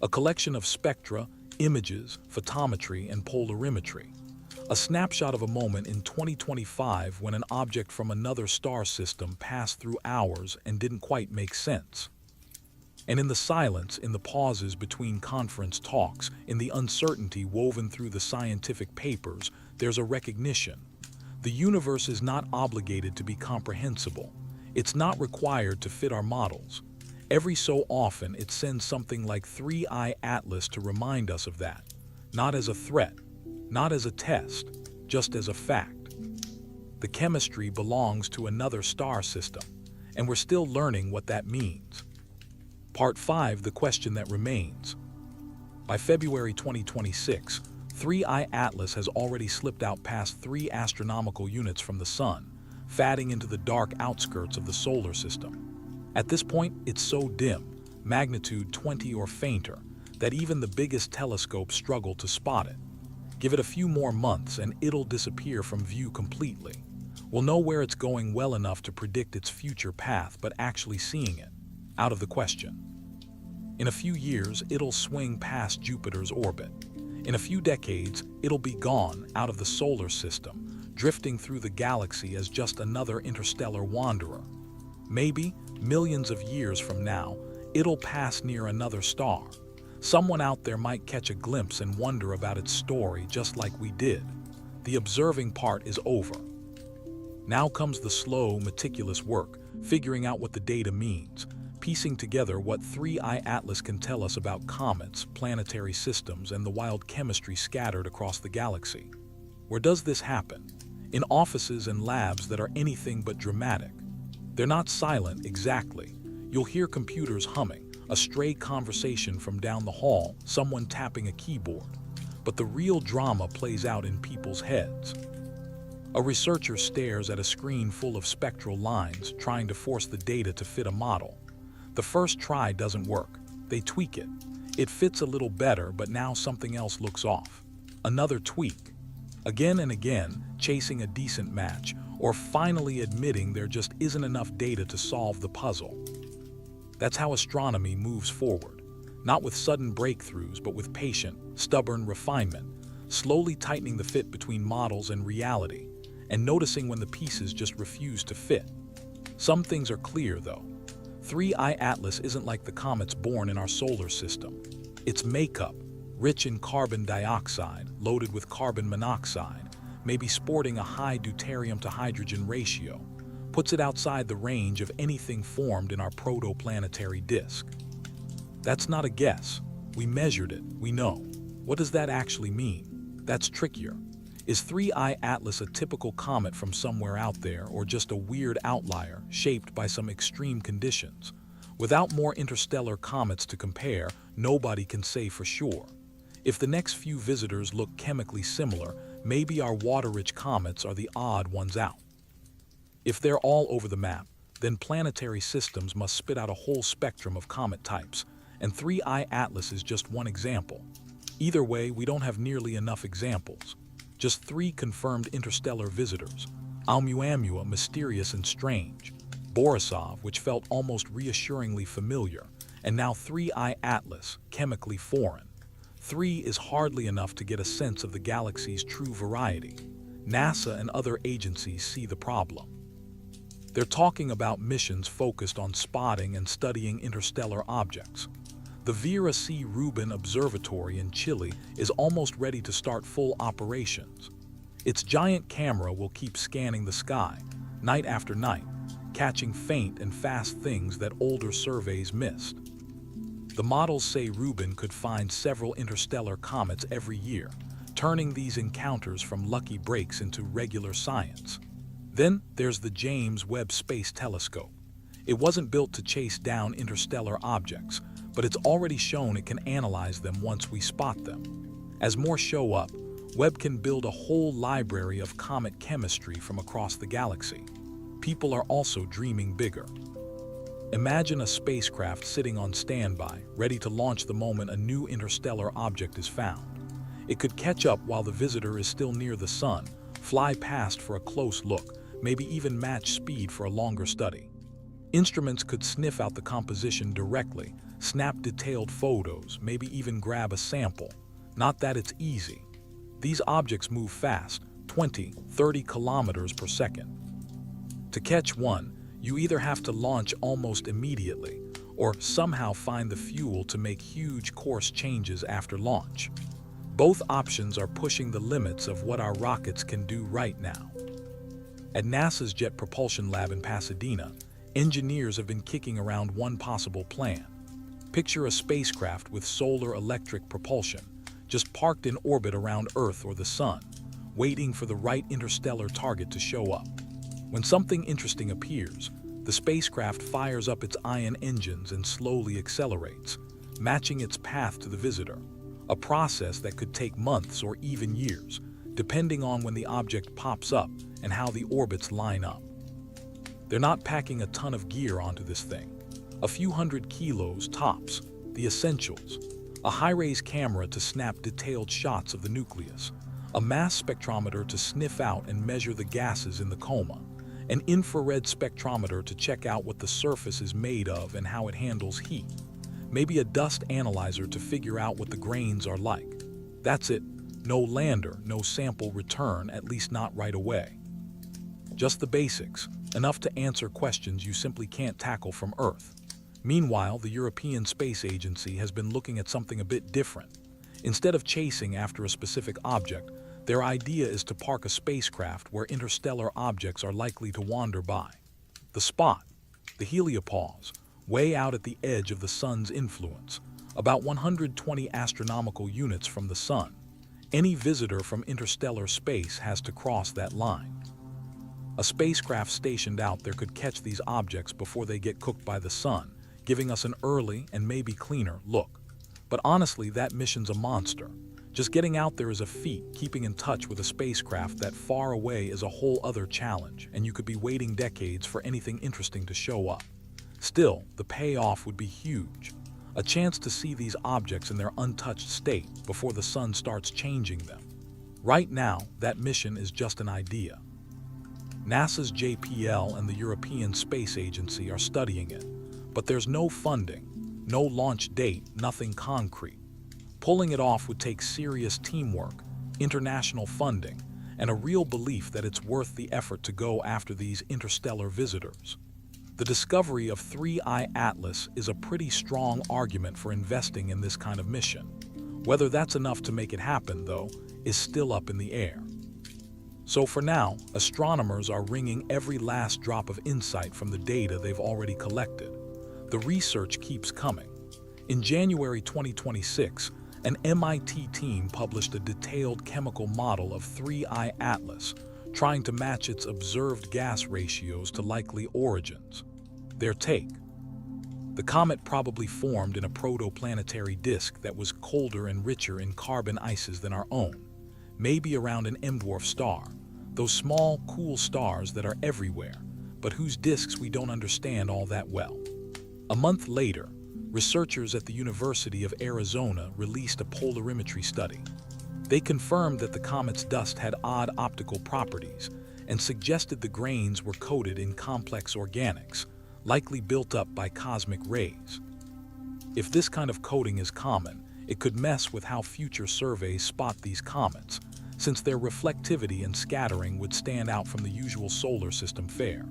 a collection of spectra, images, photometry, and polarimetry. A snapshot of a moment in 2025 when an object from another star system passed through ours and didn't quite make sense. And in the silence, in the pauses between conference talks, in the uncertainty woven through the scientific papers, there's a recognition. The universe is not obligated to be comprehensible. It's not required to fit our models. Every so often, it sends something like 3IATLAS to remind us of that. Not as a threat, not as a test, just as a fact. The chemistry belongs to another star system, and we're still learning what that means. Part 5, the question that remains. By February 2026, 3IATLAS has already slipped out past 3 astronomical units from the Sun, fatting into the dark outskirts of the solar system. At this point, it's so dim, magnitude 20 or fainter, that even the biggest telescopes struggle to spot it. Give it a few more months and it'll disappear from view completely. We'll know where it's going well enough to predict its future path, but actually seeing it, out of the question. In a few years, it'll swing past Jupiter's orbit. In a few decades, it'll be gone, out of the solar system, drifting through the galaxy as just another interstellar wanderer. Maybe, millions of years from now, it'll pass near another star. Someone out there might catch a glimpse and wonder about its story just like we did. The observing part is over. Now comes the slow, meticulous work, figuring out what the data means, piecing together what 3IATLAS can tell us about comets, planetary systems, and the wild chemistry scattered across the galaxy. Where does this happen? In offices and labs that are anything but dramatic. They're not silent exactly. You'll hear computers humming, a stray conversation from down the hall, someone tapping a keyboard. But the real drama plays out in people's heads. A researcher stares at a screen full of spectral lines, trying to force the data to fit a model. The first try doesn't work. They tweak it. It fits a little better, but now something else looks off. Another tweak. Again and again, chasing a decent match, or finally admitting there just isn't enough data to solve the puzzle. That's how astronomy moves forward. Not with sudden breakthroughs, but with patient, stubborn refinement, slowly tightening the fit between models and reality, and noticing when the pieces just refuse to fit. Some things are clear, though. 3IATLAS isn't like the comets born in our solar system. Its makeup, rich in carbon dioxide, loaded with carbon monoxide, maybe sporting a high deuterium to hydrogen ratio, puts it outside the range of anything formed in our protoplanetary disk. That's not a guess. We measured it, we know. What does that actually mean? That's trickier. Is 3IATLAS a typical comet from somewhere out there, or just a weird outlier shaped by some extreme conditions? Without more interstellar comets to compare, nobody can say for sure. If the next few visitors look chemically similar, maybe our water-rich comets are the odd ones out. If they're all over the map, then planetary systems must spit out a whole spectrum of comet types, and 3IATLAS is just one example. Either way, we don't have nearly enough examples. Just 3 confirmed interstellar visitors. Oumuamua, mysterious and strange. Borisov, which felt almost reassuringly familiar. And now 3IATLAS, chemically foreign. 3 is hardly enough to get a sense of the galaxy's true variety. NASA and other agencies see the problem. They're talking about missions focused on spotting and studying interstellar objects. The Vera C. Rubin Observatory in Chile is almost ready to start full operations. Its giant camera will keep scanning the sky, night after night, catching faint and fast things that older surveys missed. The models say Rubin could find several interstellar comets every year, turning these encounters from lucky breaks into regular science. Then there's the James Webb Space Telescope. It wasn't built to chase down interstellar objects, but it's already shown it can analyze them once we spot them. As more show up, Webb can build a whole library of comet chemistry from across the galaxy. People are also dreaming bigger. Imagine a spacecraft sitting on standby, ready to launch the moment a new interstellar object is found. It could catch up while the visitor is still near the sun, fly past for a close look, maybe even match speed for a longer study. Instruments could sniff out the composition directly, snap detailed photos, maybe even grab a sample. Not that it's easy. These objects move fast, 20, 30 kilometers per second. To catch one, you either have to launch almost immediately, or somehow find the fuel to make huge course changes after launch. Both options are pushing the limits of what our rockets can do right now. At NASA's Jet Propulsion Lab in Pasadena, engineers have been kicking around one possible plan. Picture a spacecraft with solar electric propulsion, just parked in orbit around Earth or the Sun, waiting for the right interstellar target to show up. When something interesting appears, the spacecraft fires up its ion engines and slowly accelerates, matching its path to the visitor, a process that could take months or even years, depending on when the object pops up and how the orbits line up. They're not packing a ton of gear onto this thing. A few hundred kilos tops, the essentials. A high-res camera to snap detailed shots of the nucleus, a mass spectrometer to sniff out and measure the gases in the coma, an infrared spectrometer to check out what the surface is made of and how it handles heat, maybe a dust analyzer to figure out what the grains are like. That's it. No lander, no sample return, at least not right away. Just the basics, enough to answer questions you simply can't tackle from Earth. Meanwhile, the European Space Agency has been looking at something a bit different. Instead of chasing after a specific object, their idea is to park a spacecraft where interstellar objects are likely to wander by. The spot, the heliopause, way out at the edge of the Sun's influence, about 120 astronomical units from the Sun. Any visitor from interstellar space has to cross that line. A spacecraft stationed out there could catch these objects before they get cooked by the Sun, giving us an early and maybe cleaner look. But honestly, that mission's a monster. Just getting out there is a feat. Keeping in touch with a spacecraft that far away is a whole other challenge, and you could be waiting decades for anything interesting to show up. Still, the payoff would be huge. A chance to see these objects in their untouched state before the Sun starts changing them. Right now, that mission is just an idea. NASA's JPL and the European Space Agency are studying it, but there's no funding, no launch date, nothing concrete. Pulling it off would take serious teamwork, international funding, and a real belief that it's worth the effort to go after these interstellar visitors. The discovery of 3IATLAS is a pretty strong argument for investing in this kind of mission. Whether that's enough to make it happen, though, is still up in the air. So for now, astronomers are wringing every last drop of insight from the data they've already collected. The research keeps coming. In January 2026, an MIT team published a detailed chemical model of 3IATLAS, trying to match its observed gas ratios to likely origins. Their take: the comet probably formed in a protoplanetary disk that was colder and richer in carbon ices than our own, maybe around an M-dwarf star, those small, cool stars that are everywhere, but whose disks we don't understand all that well. A month later, researchers at the University of Arizona released a polarimetry study. They confirmed that the comet's dust had odd optical properties and suggested the grains were coated in complex organics, likely built up by cosmic rays. If this kind of coating is common, it could mess with how future surveys spot these comets, since their reflectivity and scattering would stand out from the usual solar system fare.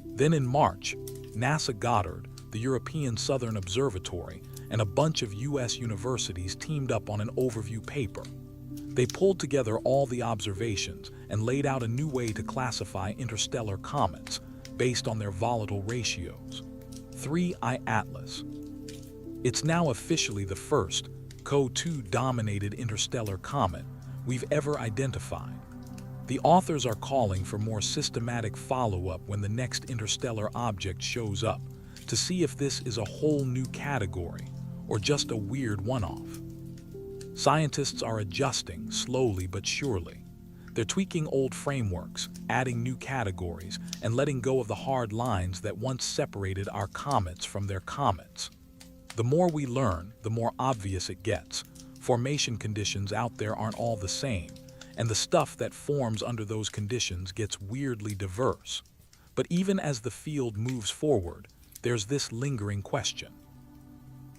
Then in March, NASA Goddard, the European Southern Observatory, and a bunch of US universities teamed up on an overview paper. They pulled together all the observations and laid out a new way to classify interstellar comets based on their volatile ratios. 3IATLAS. It's now officially the first CO2-dominated interstellar comet we've ever identified. The authors are calling for more systematic follow-up when the next interstellar object shows up, to see if this is a whole new category or just a weird one-off. Scientists are adjusting slowly but surely. They're tweaking old frameworks, adding new categories, and letting go of the hard lines that once separated our comets from their comets. The more we learn, the more obvious it gets. Formation conditions out there aren't all the same, and the stuff that forms under those conditions gets weirdly diverse. But even as the field moves forward, there's this lingering question.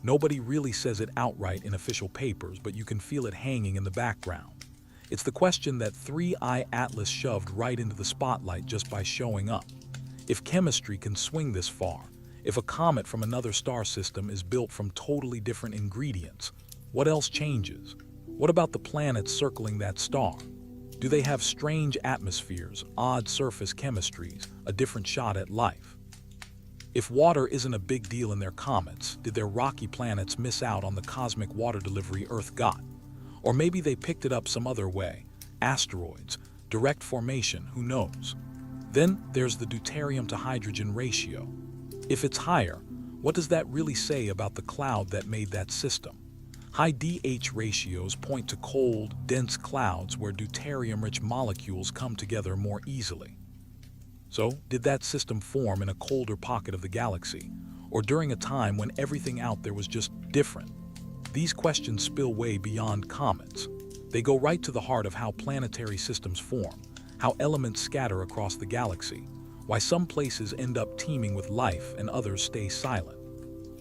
Nobody really says it outright in official papers, but you can feel it hanging in the background. It's the question that 3IATLAS shoved right into the spotlight just by showing up. If chemistry can swing this far, if a comet from another star system is built from totally different ingredients, what else changes? What about the planets circling that star? Do they have strange atmospheres, odd surface chemistries, a different shot at life? If water isn't a big deal in their comets, did their rocky planets miss out on the cosmic water delivery Earth got? Or maybe they picked it up some other way, asteroids, direct formation, who knows? Then there's the deuterium to hydrogen ratio. If it's higher, what does that really say about the cloud that made that system? High DH ratios point to cold, dense clouds where deuterium-rich molecules come together more easily. So, did that system form in a colder pocket of the galaxy, or during a time when everything out there was just different? These questions spill way beyond comets. They go right to the heart of how planetary systems form, how elements scatter across the galaxy, why some places end up teeming with life and others stay silent.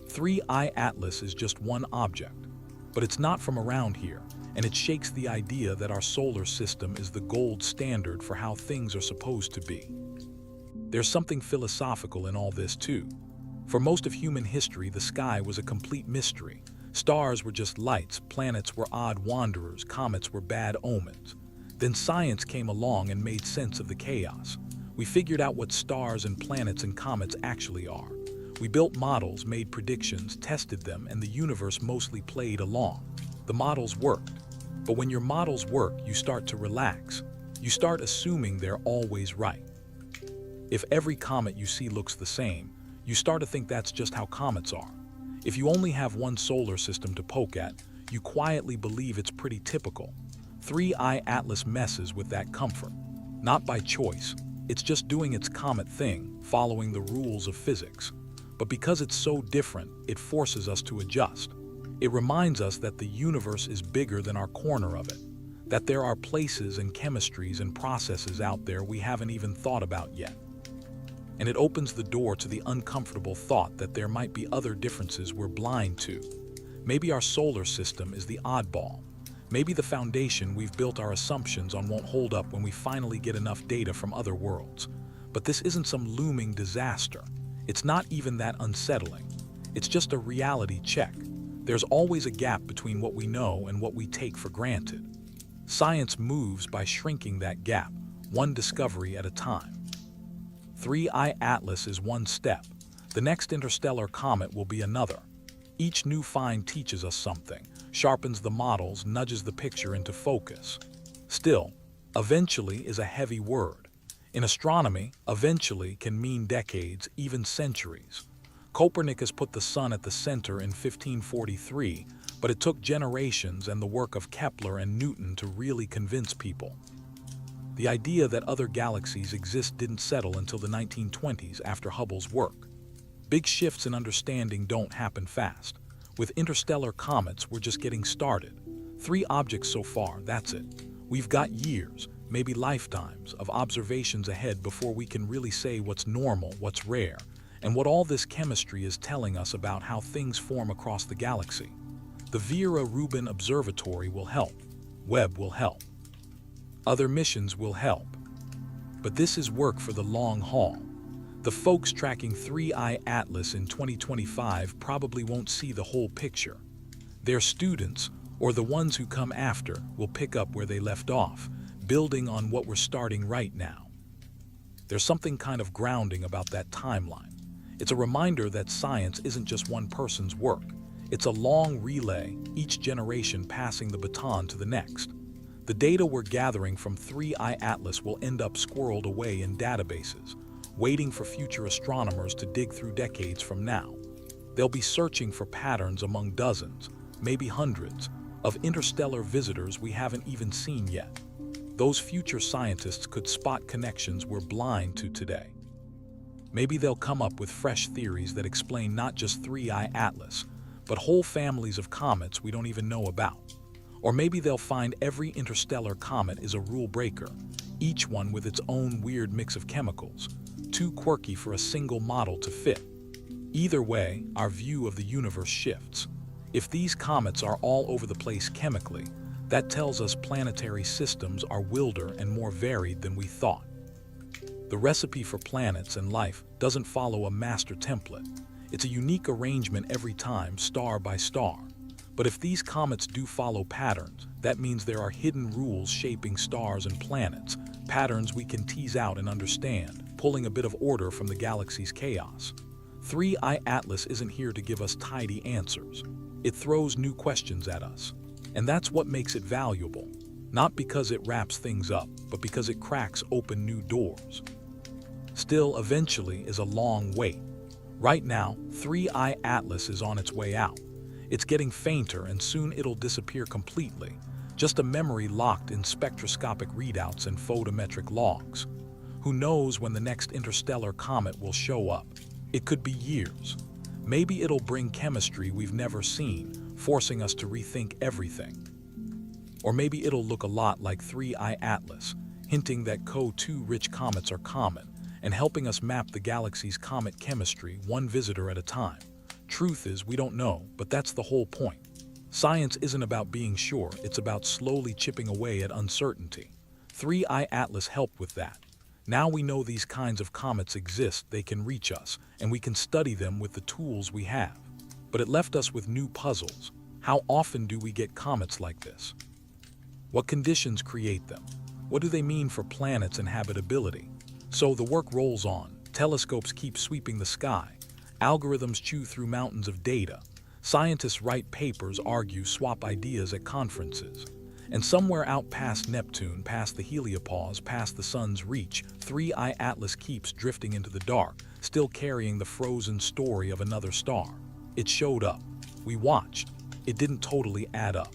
3IATLAS is just one object, but it's not from around here, and it shakes the idea that our solar system is the gold standard for how things are supposed to be. There's something philosophical in all this too. For most of human history, the sky was a complete mystery. Stars were just lights, planets were odd wanderers, comets were bad omens. Then science came along and made sense of the chaos. We figured out what stars and planets and comets actually are. We built models, made predictions, tested them, and the universe mostly played along. The models worked. But when your models work, you start to relax. You start assuming they're always right. If every comet you see looks the same, you start to think that's just how comets are. If you only have one solar system to poke at, you quietly believe it's pretty typical. 3IATLAS messes with that comfort. Not by choice. It's just doing its comet thing, following the rules of physics. But because it's so different, it forces us to adjust. It reminds us that the universe is bigger than our corner of it, that there are places and chemistries and processes out there we haven't even thought about yet. And it opens the door to the uncomfortable thought that there might be other differences we're blind to. Maybe our solar system is the oddball. Maybe the foundation we've built our assumptions on won't hold up when we finally get enough data from other worlds. But this isn't some looming disaster. It's not even that unsettling. It's just a reality check. There's always a gap between what we know and what we take for granted. Science moves by shrinking that gap, one discovery at a time. 3IATLAS is one step. The next interstellar comet will be another. Each new find teaches us something, sharpens the models, nudges the picture into focus. Still, eventually is a heavy word. In astronomy, eventually can mean decades, even centuries. Copernicus put the sun at the center in 1543, but it took generations and the work of Kepler and Newton to really convince people. The idea that other galaxies exist didn't settle until the 1920s after Hubble's work. Big shifts in understanding don't happen fast. With interstellar comets, we're just getting started. 3 objects so far, that's it. We've got years, maybe lifetimes, of observations ahead before we can really say what's normal, what's rare, and what all this chemistry is telling us about how things form across the galaxy. The Vera Rubin Observatory will help. Webb will help. Other missions will help. But this is work for the long haul. The folks tracking 3IATLAS in 2025 probably won't see the whole picture. Their students, or the ones who come after, will pick up where they left off, building on what we're starting right now. There's something kind of grounding about that timeline. It's a reminder that science isn't just one person's work. It's a long relay, each generation passing the baton to the next. The data we're gathering from 3IATLAS will end up squirreled away in databases, waiting for future astronomers to dig through decades from now. They'll be searching for patterns among dozens, maybe hundreds, of interstellar visitors we haven't even seen yet. Those future scientists could spot connections we're blind to today. Maybe they'll come up with fresh theories that explain not just 3IATLAS, but whole families of comets we don't even know about. Or maybe they'll find every interstellar comet is a rule breaker, each one with its own weird mix of chemicals, too quirky for a single model to fit. Either way, our view of the universe shifts. If these comets are all over the place chemically, that tells us planetary systems are wilder and more varied than we thought. The recipe for planets and life doesn't follow a master template. It's a unique arrangement every time, star by star. But if these comets do follow patterns, that means there are hidden rules shaping stars and planets, patterns we can tease out and understand, pulling a bit of order from the galaxy's chaos. 3IATLAS isn't here to give us tidy answers. It throws new questions at us. And that's what makes it valuable. Not because it wraps things up, but because it cracks open new doors. Still, eventually is a long wait. Right now, 3IATLAS is on its way out. It's getting fainter and soon it'll disappear completely. Just a memory locked in spectroscopic readouts and photometric logs. Who knows when the next interstellar comet will show up? It could be years. Maybe it'll bring chemistry we've never seen, forcing us to rethink everything. Or maybe it'll look a lot like 3IATLAS, hinting that CO2-rich comets are common, and helping us map the galaxy's comet chemistry one visitor at a time. Truth is, we don't know, but that's the whole point. Science isn't about being sure, it's about slowly chipping away at uncertainty. 3IATLAS helped with that. Now we know these kinds of comets exist, they can reach us, and we can study them with the tools we have. But it left us with new puzzles. How often do we get comets like this? What conditions create them? What do they mean for planets and habitability? So the work rolls on. Telescopes keep sweeping the sky. Algorithms chew through mountains of data. Scientists write papers, argue, swap ideas at conferences. And somewhere out past Neptune, past the heliopause, past the sun's reach, 3IATLAS keeps drifting into the dark, still carrying the frozen story of another star. It showed up. We watched. It didn't totally add up.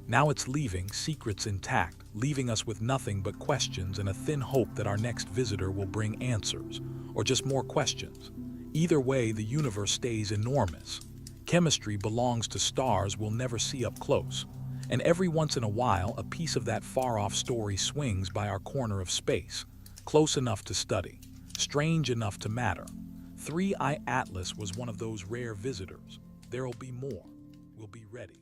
Now it's leaving, secrets intact, leaving us with nothing but questions and a thin hope that our next visitor will bring answers, or just more questions. Either way, the universe stays enormous. Chemistry belongs to stars we'll never see up close. And every once in a while, a piece of that far-off story swings by our corner of space, close enough to study, strange enough to matter. 3IATLAS was one of those rare visitors. There'll be more. We'll be ready.